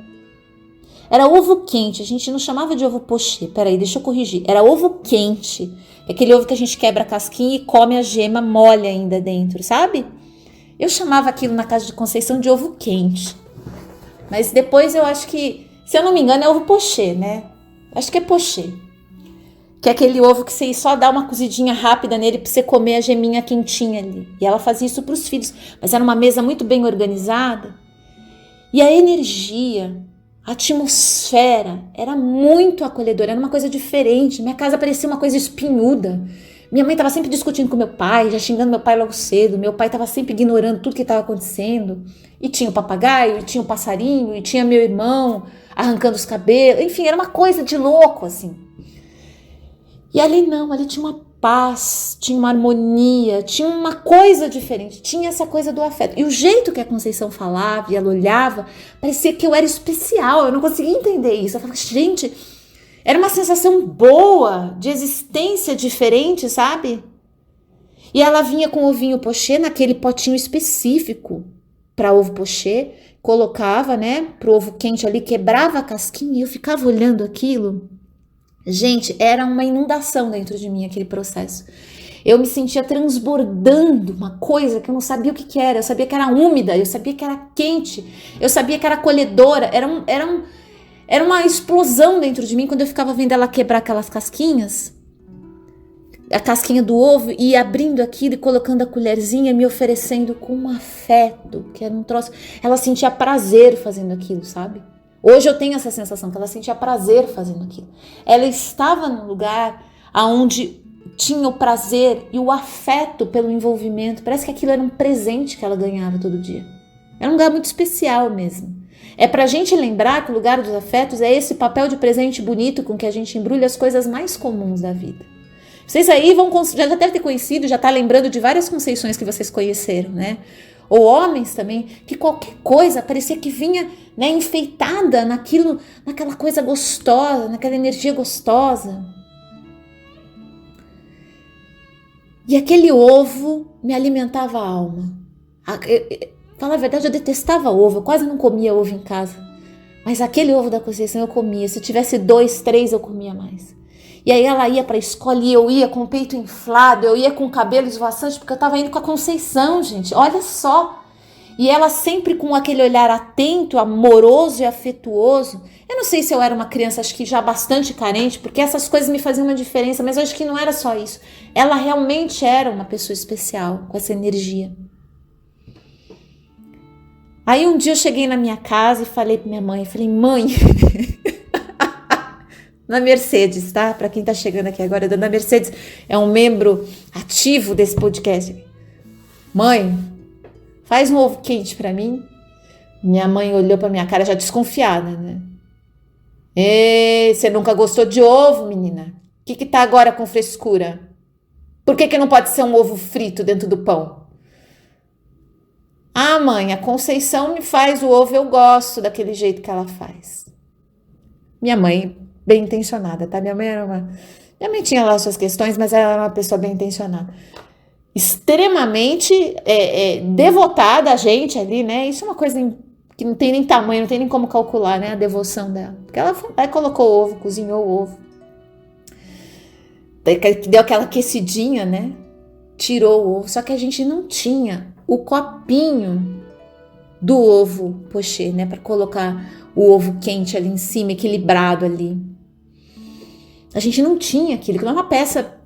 Era ovo quente, a gente não chamava de ovo pochê. Peraí, deixa eu corrigir. Era ovo quente. Aquele ovo que a gente quebra a casquinha e come a gema mole ainda dentro, sabe? Eu chamava aquilo na casa de Conceição de ovo quente. Mas depois eu acho que, se eu não me engano, é ovo pochê, né? Acho que é pochê. Que é aquele ovo que você só dá uma cozidinha rápida nele pra você comer a geminha quentinha ali. E ela fazia isso pros filhos. Mas era uma mesa muito bem organizada. E a energia, a atmosfera era muito acolhedora. Era uma coisa diferente. Minha casa parecia uma coisa espinhuda. Minha mãe estava sempre discutindo com meu pai, já xingando meu pai logo cedo. Meu pai estava sempre ignorando tudo que estava acontecendo. E tinha o papagaio, e tinha o passarinho, e tinha meu irmão arrancando os cabelos. Enfim, era uma coisa de louco, assim. E ali não, ali tinha uma paz, tinha uma harmonia, tinha uma coisa diferente. Tinha essa coisa do afeto. E o jeito que a Conceição falava e ela olhava, parecia que eu era especial. Eu não conseguia entender isso. Eu falava, gente... Era uma sensação boa, de existência diferente, sabe? E ela vinha com ovinho pochê naquele potinho específico para ovo pochê, colocava, né, pro ovo quente ali, quebrava a casquinha e eu ficava olhando aquilo. Gente, era uma inundação dentro de mim aquele processo. Eu me sentia transbordando uma coisa que eu não sabia o que era. Eu sabia que era úmida, eu sabia que era quente, eu sabia que era acolhedora, era uma explosão dentro de mim quando eu ficava vendo ela quebrar aquelas casquinhas, a casquinha do ovo, e abrindo aquilo e colocando a colherzinha, me oferecendo com um afeto, que era um troço. Ela sentia prazer fazendo aquilo, sabe? Hoje eu tenho essa sensação que ela sentia prazer fazendo aquilo. Ela estava num lugar onde tinha o prazer e o afeto pelo envolvimento. Parece que aquilo era um presente que ela ganhava todo dia. Era um lugar muito especial mesmo. É pra gente lembrar que o lugar dos afetos é esse papel de presente bonito com que a gente embrulha as coisas mais comuns da vida. Vocês aí já devem ter conhecido, já tá lembrando de várias conceições que vocês conheceram, né? Ou homens também, que qualquer coisa parecia que vinha, né, enfeitada naquela coisa gostosa, naquela energia gostosa. E aquele ovo me alimentava a alma. Falar a verdade, eu detestava ovo, eu quase não comia ovo em casa. Mas aquele ovo da Conceição eu comia. Se tivesse 2, 3, eu comia mais. E aí ela ia para a escola e eu ia com o peito inflado, eu ia com o cabelo esvoaçante, porque eu estava indo com a Conceição, gente. Olha só. E ela sempre com aquele olhar atento, amoroso e afetuoso. Eu não sei se eu era uma criança, acho que já bastante carente, porque essas coisas me faziam uma diferença, mas eu acho que não era só isso. Ela realmente era uma pessoa especial, com essa energia. Aí um dia eu cheguei na minha casa e falei pra minha mãe, mãe, na Mercedes, tá? Pra quem tá chegando aqui agora, a dona Mercedes é um membro ativo desse podcast. Mãe, faz um ovo quente pra mim. Minha mãe olhou pra minha cara já desconfiada, né? Você nunca gostou de ovo, menina? O que tá agora com frescura? Por que não pode ser um ovo frito dentro do pão? Ah, mãe, a Conceição me faz o ovo, eu gosto daquele jeito que ela faz. Minha mãe, bem intencionada, tá? Minha mãe tinha lá suas questões, mas ela era uma pessoa bem intencionada. Extremamente devotada a gente ali, né? Isso é uma coisa que não tem nem tamanho, não tem nem como calcular, né? A devoção dela. Porque ela colocou o ovo, cozinhou o ovo. Deu aquela aquecidinha, né? Tirou o ovo. Só que a gente não tinha o copinho do ovo pochê, né? Para colocar o ovo quente ali em cima, equilibrado ali. A gente não tinha aquilo, que é uma peça.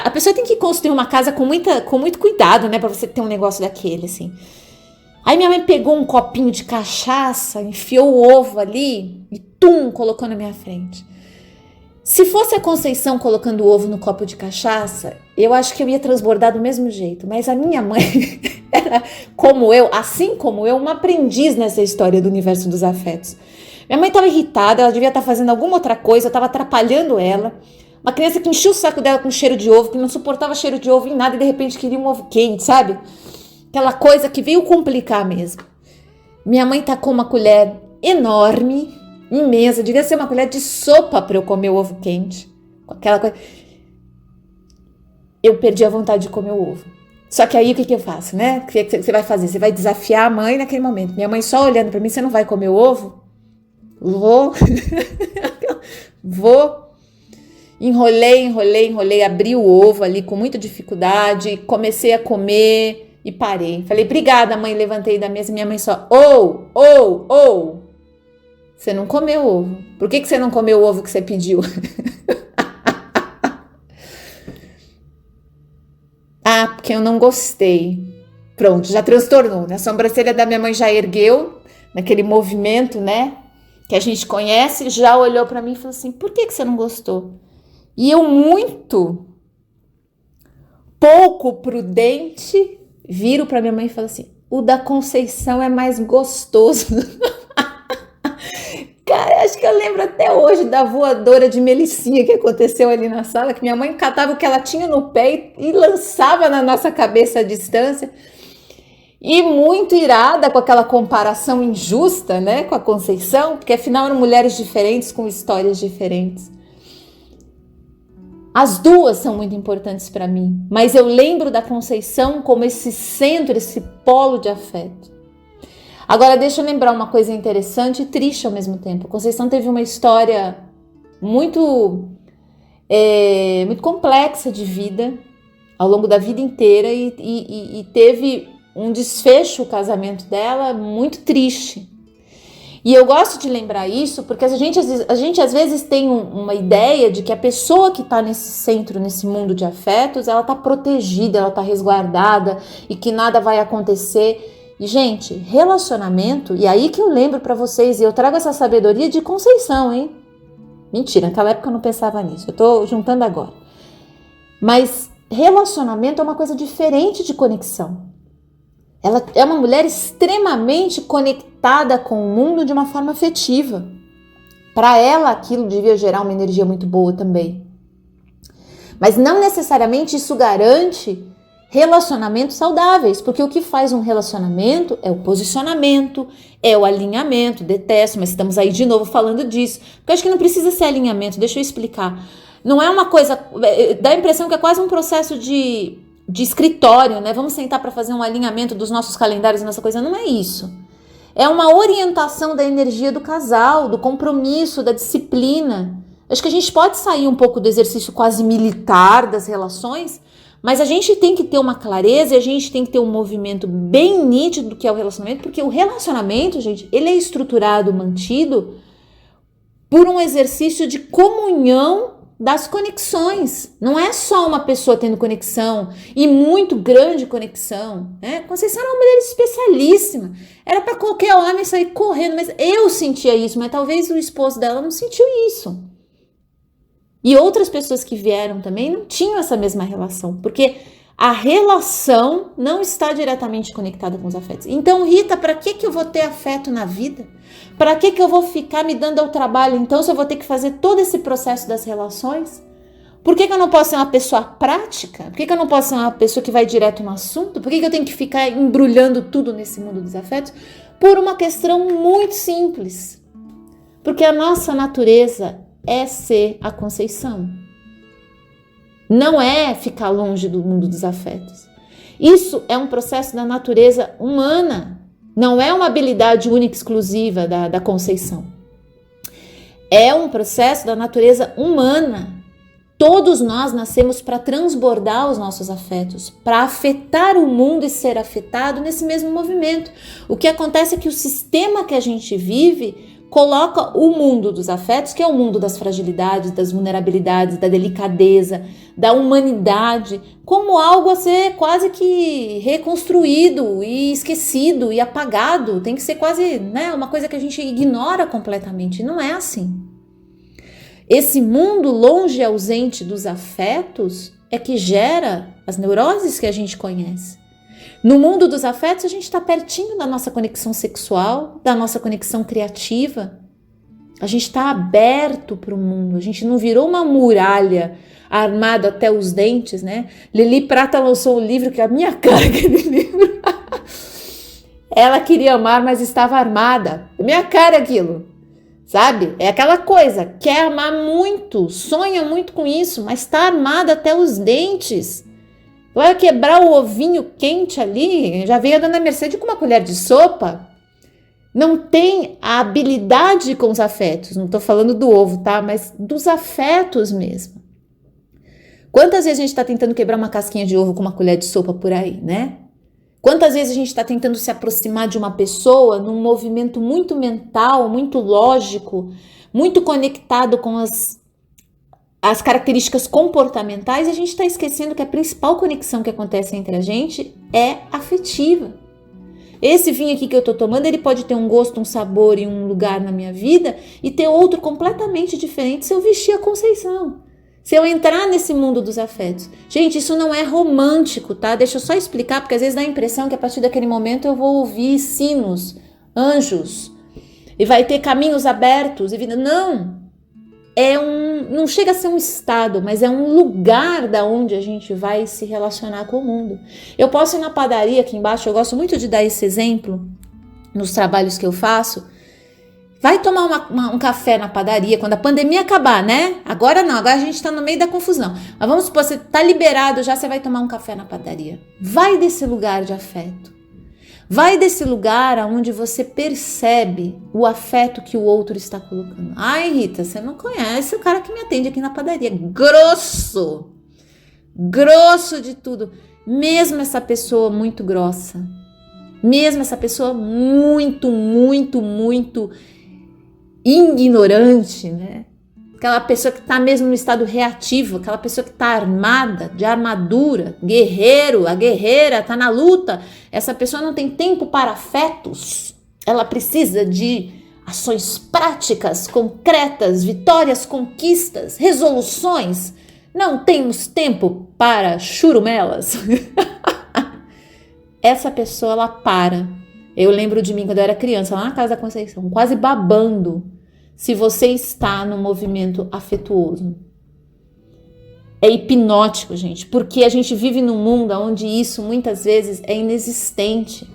A pessoa tem que construir uma casa com muito cuidado, né? Para você ter um negócio daquele, assim. Aí minha mãe pegou um copinho de cachaça, enfiou o ovo ali e colocou na minha frente. Se fosse a Conceição colocando o ovo no copo de cachaça, eu acho que eu ia transbordar do mesmo jeito. Mas a minha mãe era, assim como eu, uma aprendiz nessa história do universo dos afetos. Minha mãe estava irritada, ela devia estar fazendo alguma outra coisa, eu estava atrapalhando ela. Uma criança que enchia o saco dela com cheiro de ovo, que não suportava cheiro de ovo em nada e de repente queria um ovo quente, sabe? Aquela coisa que veio complicar mesmo. Minha mãe tacou uma colher enorme, imensa, devia ser uma colher de sopa para eu comer o ovo quente. Aquela coisa. Eu perdi a vontade de comer o ovo. Só que aí o que eu faço, né? O que você vai fazer? Você vai desafiar a mãe naquele momento. Minha mãe só olhando para mim, você não vai comer o ovo? Vou. Vou. Enrolei, abri o ovo ali com muita dificuldade, comecei a comer e parei. Falei, obrigada, mãe, levantei da mesa, minha mãe só, você não comeu o ovo. Por que você não comeu o ovo que você pediu? Ah, porque eu não gostei. Pronto, já transtornou, né? A sobrancelha da minha mãe já ergueu, naquele movimento, né? Que a gente conhece, já olhou pra mim e falou assim, por que você não gostou? E eu muito pouco prudente, viro pra minha mãe e falo assim, o da Conceição é mais gostoso. Cara, acho que eu lembro até hoje da voadora de melicinha que aconteceu ali na sala, que minha mãe catava o que ela tinha no pé e lançava na nossa cabeça à distância. E muito irada com aquela comparação injusta, né, com a Conceição, porque afinal eram mulheres diferentes com histórias diferentes. As duas são muito importantes para mim, mas eu lembro da Conceição como esse centro, esse polo de afeto. Agora deixa eu lembrar uma coisa interessante e triste ao mesmo tempo. A Conceição teve uma história muito complexa de vida, ao longo da vida inteira, e teve um desfecho, o casamento dela, muito triste. E eu gosto de lembrar isso porque a gente às vezes tem uma ideia de que a pessoa que está nesse centro, nesse mundo de afetos, ela está protegida, ela está resguardada e que nada vai acontecer. E, gente, relacionamento, e aí que eu lembro para vocês, e eu trago essa sabedoria de Conceição, hein? Mentira, naquela época eu não pensava nisso, eu tô juntando agora. Mas relacionamento é uma coisa diferente de conexão. Ela é uma mulher extremamente conectada com o mundo de uma forma afetiva. Para ela, aquilo devia gerar uma energia muito boa também. Mas não necessariamente isso garante relacionamentos saudáveis, porque o que faz um relacionamento é o posicionamento, é o alinhamento. Detesto, mas estamos aí de novo falando disso. Porque eu acho que não precisa ser alinhamento, deixa eu explicar. Não é uma coisa, dá a impressão que é quase um processo de escritório, né? Vamos sentar para fazer um alinhamento dos nossos calendários, nossa coisa. Não é isso. É uma orientação da energia do casal, do compromisso, da disciplina. Acho que a gente pode sair um pouco do exercício quase militar das relações, mas a gente tem que ter uma clareza e a gente tem que ter um movimento bem nítido do que é o relacionamento, porque o relacionamento, gente, ele é estruturado, mantido por um exercício de comunhão das conexões. Não é só uma pessoa tendo conexão e muito grande conexão, né? Conceição era uma mulher especialíssima. Era para qualquer homem sair correndo, mas eu sentia isso, mas talvez o esposo dela não sentiu isso. E outras pessoas que vieram também não tinham essa mesma relação, porque A relação não está diretamente conectada com os afetos. Então, Rita, para que eu vou ter afeto na vida? Para que eu vou ficar me dando ao trabalho, então, se eu vou ter que fazer todo esse processo das relações? Por que eu não posso ser uma pessoa prática? Por que eu não posso ser uma pessoa que vai direto no assunto? Por que eu tenho que ficar embrulhando tudo nesse mundo dos afetos? Por uma questão muito simples. Porque a nossa natureza é ser a Conceição. Não é ficar longe do mundo dos afetos. Isso é um processo da natureza humana. Não é uma habilidade única e exclusiva da Conceição. É um processo da natureza humana. Todos nós nascemos para transbordar os nossos afetos, para afetar o mundo e ser afetado nesse mesmo movimento. O que acontece é que o sistema que a gente vive coloca o mundo dos afetos, que é o mundo das fragilidades, das vulnerabilidades, da delicadeza, da humanidade, como algo a ser quase que reconstruído e esquecido e apagado. Tem que ser quase, uma coisa que a gente ignora completamente. Não é assim. Esse mundo longe e ausente dos afetos é que gera as neuroses que a gente conhece. No mundo dos afetos, a gente está pertinho da nossa conexão sexual, da nossa conexão criativa. A gente está aberto para o mundo, a gente não virou uma muralha armada até os dentes, né? Lili Prata lançou um livro que é a minha cara, aquele livro. Ela queria amar, mas estava armada. Minha cara aquilo. Sabe? É aquela coisa, quer amar muito, sonha muito com isso, mas está armada até os dentes. Vai quebrar o ovinho quente ali, já veio a dona Mercedes com uma colher de sopa. Não tem a habilidade com os afetos, não estou falando do ovo, tá? Mas dos afetos mesmo. Quantas vezes a gente está tentando quebrar uma casquinha de ovo com uma colher de sopa por aí, né? Quantas vezes a gente está tentando se aproximar de uma pessoa num movimento muito mental, muito lógico, muito conectado com as características comportamentais, e a gente está esquecendo que a principal conexão que acontece entre a gente é afetiva. Esse vinho aqui que eu estou tomando, ele pode ter um gosto, um sabor e um lugar na minha vida e ter outro completamente diferente se eu vestir a Conceição. Se eu entrar nesse mundo dos afetos. Gente, isso não é romântico, tá? Deixa eu só explicar, porque às vezes dá a impressão que a partir daquele momento eu vou ouvir sinos, anjos, e vai ter caminhos abertos e vida. Não! Não chega a ser um estado, mas é um lugar da onde a gente vai se relacionar com o mundo. Eu posso ir na padaria aqui embaixo, eu gosto muito de dar esse exemplo nos trabalhos que eu faço. Vai tomar um café na padaria quando a pandemia acabar, né? Agora não, agora a gente tá no meio da confusão. Mas vamos supor, você tá liberado já, você vai tomar um café na padaria. Vai desse lugar de afeto. Vai desse lugar onde você percebe o afeto que o outro está colocando. Ai, Rita, você não conhece o cara que me atende aqui na padaria. Grosso! Grosso de tudo. Mesmo essa pessoa muito grossa. Mesmo essa pessoa muito, muito, muito ignorante, né? Aquela pessoa que está mesmo no estado reativo, aquela pessoa que está armada, de armadura, guerreiro, a guerreira está na luta. Essa pessoa não tem tempo para afetos. Ela precisa de ações práticas, concretas, vitórias, conquistas, resoluções. Não temos tempo para churumelas. Essa pessoa, ela para. Eu lembro de mim quando eu era criança, lá na casa da Conceição, quase babando. Se você está no movimento afetuoso. É hipnótico, gente, porque a gente vive num mundo onde isso muitas vezes é inexistente.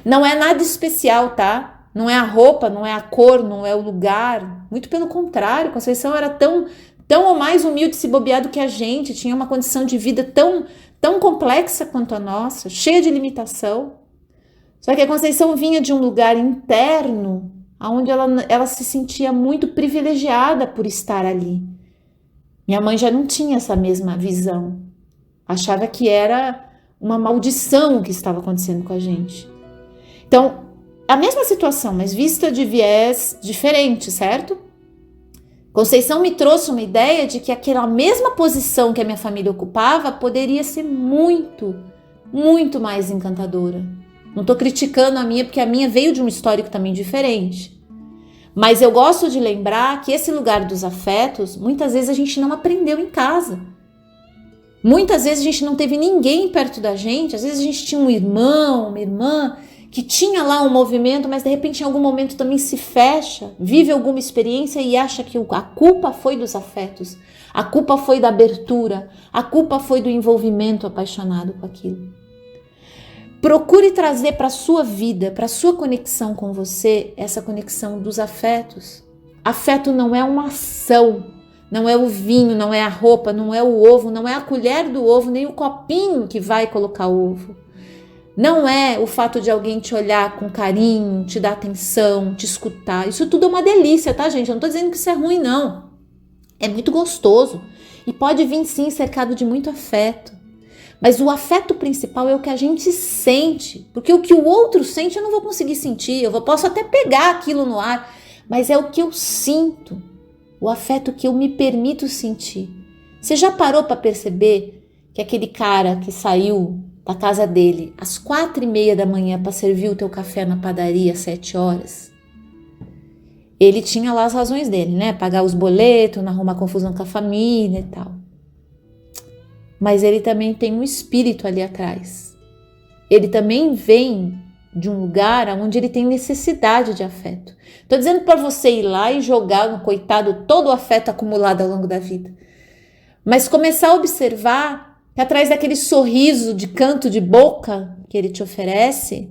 Não é nada especial, tá? Não é a roupa, não é a cor, não é o lugar. Muito pelo contrário, Conceição era tão ou mais humilde se bobeado que a gente, tinha uma condição de vida tão complexa quanto a nossa, cheia de limitação. Só que a Conceição vinha de um lugar interno onde ela se sentia muito privilegiada por estar ali. Minha mãe já não tinha essa mesma visão. Achava que era uma maldição o que estava acontecendo com a gente. Então, a mesma situação, mas vista de viés diferente, certo? Conceição me trouxe uma ideia de que aquela mesma posição que a minha família ocupava poderia ser muito, muito mais encantadora. Não estou criticando a minha, porque a minha veio de um histórico também diferente. Mas eu gosto de lembrar que esse lugar dos afetos, muitas vezes a gente não aprendeu em casa. Muitas vezes a gente não teve ninguém perto da gente, às vezes a gente tinha um irmão, uma irmã, que tinha lá um movimento, mas de repente em algum momento também se fecha, vive alguma experiência e acha que a culpa foi dos afetos, a culpa foi da abertura, a culpa foi do envolvimento apaixonado com aquilo. Procure trazer para a sua vida, para a sua conexão com você, essa conexão dos afetos. Afeto não é uma ação, não é o vinho, não é a roupa, não é o ovo, não é a colher do ovo, nem o copinho que vai colocar o ovo. Não é o fato de alguém te olhar com carinho, te dar atenção, te escutar. Isso tudo é uma delícia, tá, gente? Eu não tô dizendo que isso é ruim, não. É muito gostoso e pode vir, sim, cercado de muito afeto. Mas o afeto principal é o que a gente sente, porque o que o outro sente eu não vou conseguir sentir, posso até pegar aquilo no ar, mas é o que eu sinto, o afeto que eu me permito sentir. Você já parou para perceber que aquele cara que saiu da casa dele às 4:30 da manhã para servir o teu café na padaria às 7 horas? Ele tinha lá as razões dele, né? Pagar os boletos, não arrumar confusão com a família e tal. Mas ele também tem um espírito ali atrás. Ele também vem de um lugar onde ele tem necessidade de afeto. Estou dizendo para você ir lá e jogar no coitado todo o afeto acumulado ao longo da vida. Mas começar a observar que atrás daquele sorriso de canto de boca que ele te oferece,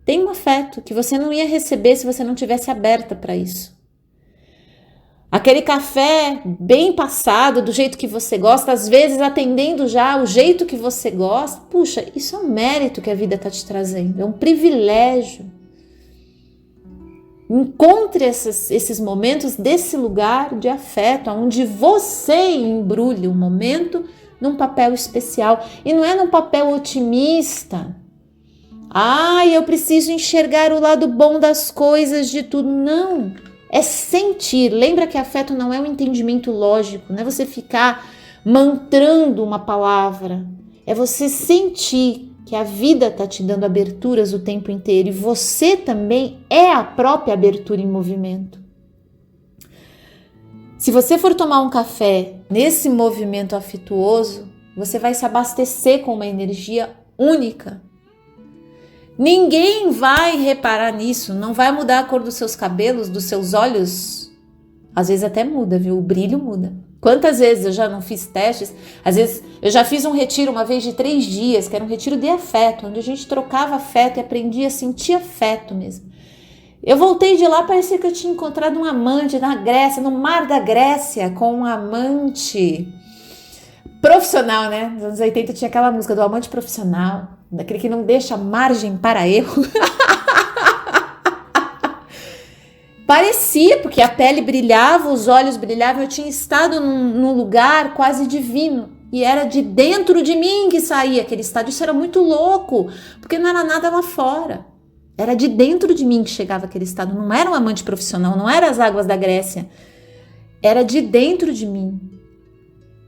tem um afeto que você não ia receber se você não tivesse aberta para isso. Aquele café bem passado, do jeito que você gosta, às vezes atendendo já o jeito que você gosta. Puxa, isso é um mérito que a vida está te trazendo, é um privilégio. Encontre esses momentos desse lugar de afeto, onde você embrulhe o momento num papel especial. E não é num papel otimista. Eu preciso enxergar o lado bom das coisas, de tudo. Não. É sentir. Lembra que afeto não é um entendimento lógico, não é você ficar mantrando uma palavra. É você sentir que a vida está te dando aberturas o tempo inteiro e você também é a própria abertura em movimento. Se você for tomar um café nesse movimento afetuoso, você vai se abastecer com uma energia única. Ninguém vai reparar nisso, não vai mudar a cor dos seus cabelos, dos seus olhos. Às vezes até muda, viu? O brilho muda. Quantas vezes eu já não fiz testes? Às vezes eu já fiz um retiro uma vez de 3 dias, que era um retiro de afeto, onde a gente trocava afeto e aprendia a sentir afeto mesmo. Eu voltei de lá, parecia que eu tinha encontrado um amante na Grécia, no mar da Grécia, com um amante profissional, né? Nos anos 80 tinha aquela música do amante profissional, daquele que não deixa margem para erro. Parecia, porque a pele brilhava, os olhos brilhavam, eu tinha estado num lugar quase divino. E era de dentro de mim que saía aquele estado. Isso era muito louco, porque não era nada lá fora. Era de dentro de mim que chegava aquele estado. Não era um amante profissional, não era as águas da Grécia. Era de dentro de mim.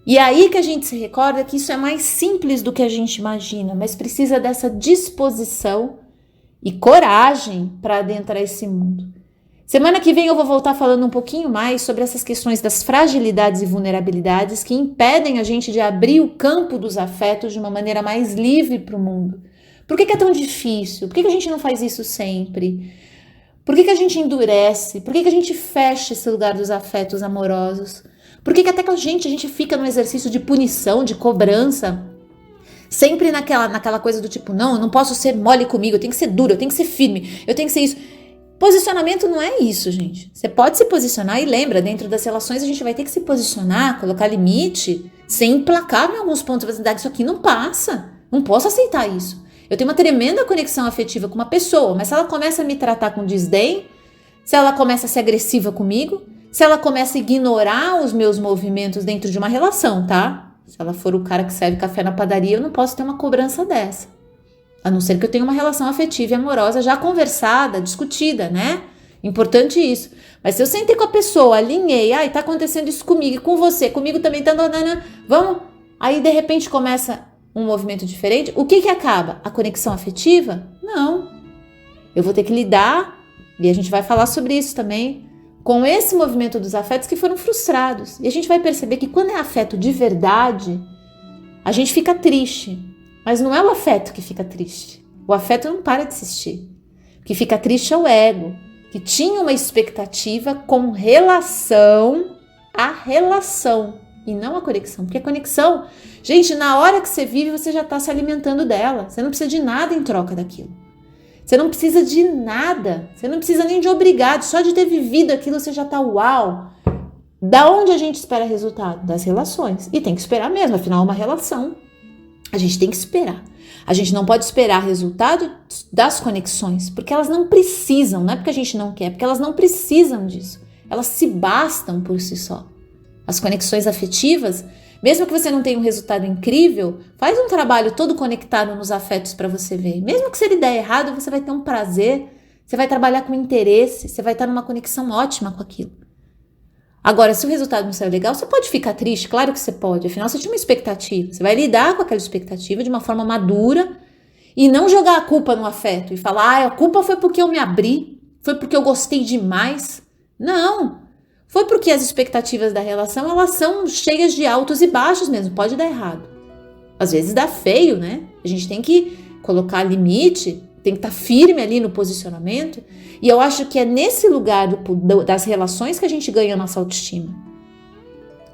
E aí que a gente se recorda que isso é mais simples do que a gente imagina, mas precisa dessa disposição e coragem para adentrar esse mundo. Semana que vem eu vou voltar falando um pouquinho mais sobre essas questões das fragilidades e vulnerabilidades que impedem a gente de abrir o campo dos afetos de uma maneira mais livre para o mundo. Por que é tão difícil? Por que a gente não faz isso sempre? Por que a gente endurece? Por que a gente fecha esse lugar dos afetos amorosos? Por que até que a gente fica no exercício de punição, de cobrança? Sempre naquela coisa do tipo, não, eu não posso ser mole comigo, eu tenho que ser duro, eu tenho que ser firme, eu tenho que ser isso. Posicionamento não é isso, gente. Você pode se posicionar e lembra, dentro das relações a gente vai ter que se posicionar, colocar limite, ser implacável em alguns pontos. Você vai dizer, isso aqui não passa, não posso aceitar isso. Eu tenho uma tremenda conexão afetiva com uma pessoa, mas se ela começa a me tratar com desdém, se ela começa a ser agressiva comigo, se ela começa a ignorar os meus movimentos dentro de uma relação, tá? Se ela for o cara que serve café na padaria, eu não posso ter uma cobrança dessa. A não ser que eu tenha uma relação afetiva e amorosa já conversada, discutida, né? Importante isso. Mas se eu sentei com a pessoa, alinhei, tá acontecendo isso comigo e com você, comigo também, vamos? Aí de repente começa um movimento diferente. O que acaba? A conexão afetiva? Não. Eu vou ter que lidar, e a gente vai falar sobre isso também, com esse movimento dos afetos que foram frustrados. E a gente vai perceber que quando é afeto de verdade, A gente fica triste, mas não é o afeto que fica triste. O afeto não para de existir. O que fica triste é o ego, que tinha uma expectativa com relação à relação e não a conexão. Porque a conexão, gente, na hora que você vive, você já está se alimentando dela. Você não precisa de nada em troca daquilo. Você não precisa de nada. Você não precisa nem de obrigado. Só de ter vivido aquilo, você já está uau. Da onde a gente espera resultado? Das relações. E tem que esperar mesmo, afinal é uma relação. A gente tem que esperar. A gente não pode esperar resultado das conexões, porque elas não precisam, não é porque a gente não quer, porque elas não precisam disso. Elas se bastam por si só. As conexões afetivas, mesmo que você não tenha um resultado incrível, faz um trabalho todo conectado nos afetos para você ver. Mesmo que se ele der errado, você vai ter um prazer, você vai trabalhar com interesse, você vai estar numa conexão ótima com aquilo. Agora, se o resultado não saiu legal, você pode ficar triste, claro que você pode, afinal você tinha uma expectativa, você vai lidar com aquela expectativa de uma forma madura e não jogar a culpa no afeto e falar, a culpa foi porque eu me abri, foi porque eu gostei demais. Não, foi porque as expectativas da relação, elas são cheias de altos e baixos mesmo, pode dar errado. Às vezes dá feio, né? A gente tem que colocar limite, tem que estar firme ali no posicionamento. E eu acho que é nesse lugar das relações que a gente ganha a nossa autoestima.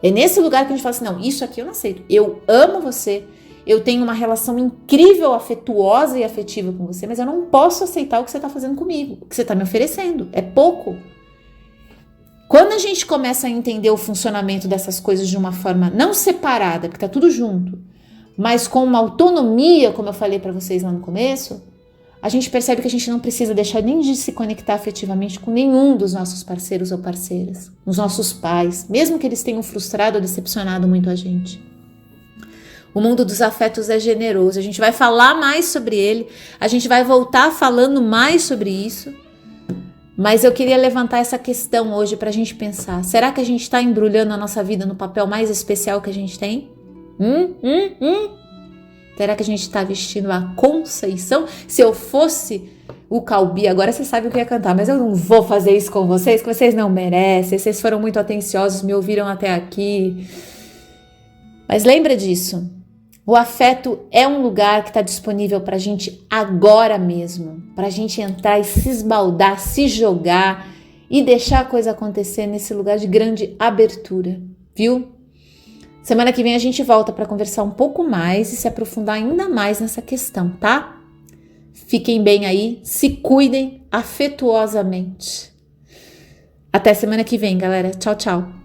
É nesse lugar que a gente fala assim, não, isso aqui eu não aceito. Eu amo você, eu tenho uma relação incrível, afetuosa e afetiva com você, mas eu não posso aceitar o que você está fazendo comigo, o que você está me oferecendo. É pouco. Quando a gente começa a entender o funcionamento dessas coisas de uma forma não separada, porque está tudo junto, mas com uma autonomia, como eu falei para vocês lá no começo, a gente percebe que a gente não precisa deixar nem de se conectar afetivamente com nenhum dos nossos parceiros ou parceiras, os nossos pais, mesmo que eles tenham frustrado ou decepcionado muito a gente. O mundo dos afetos é generoso, a gente vai falar mais sobre ele, a gente vai voltar falando mais sobre isso, mas eu queria levantar essa questão hoje para a gente pensar, será que a gente está embrulhando a nossa vida no papel mais especial que a gente tem? Será que a gente está vestindo a Conceição? Se eu fosse o Calbi, agora você sabe o que eu ia cantar, mas eu não vou fazer isso com vocês, que vocês não merecem, vocês foram muito atenciosos, me ouviram até aqui. Mas lembra disso, o afeto é um lugar que está disponível para a gente agora mesmo, para a gente entrar e se esbaldar, se jogar e deixar a coisa acontecer nesse lugar de grande abertura, viu? Semana que vem a gente volta para conversar um pouco mais e se aprofundar ainda mais nessa questão, tá? Fiquem bem aí, se cuidem afetuosamente. Até semana que vem, galera. Tchau, tchau.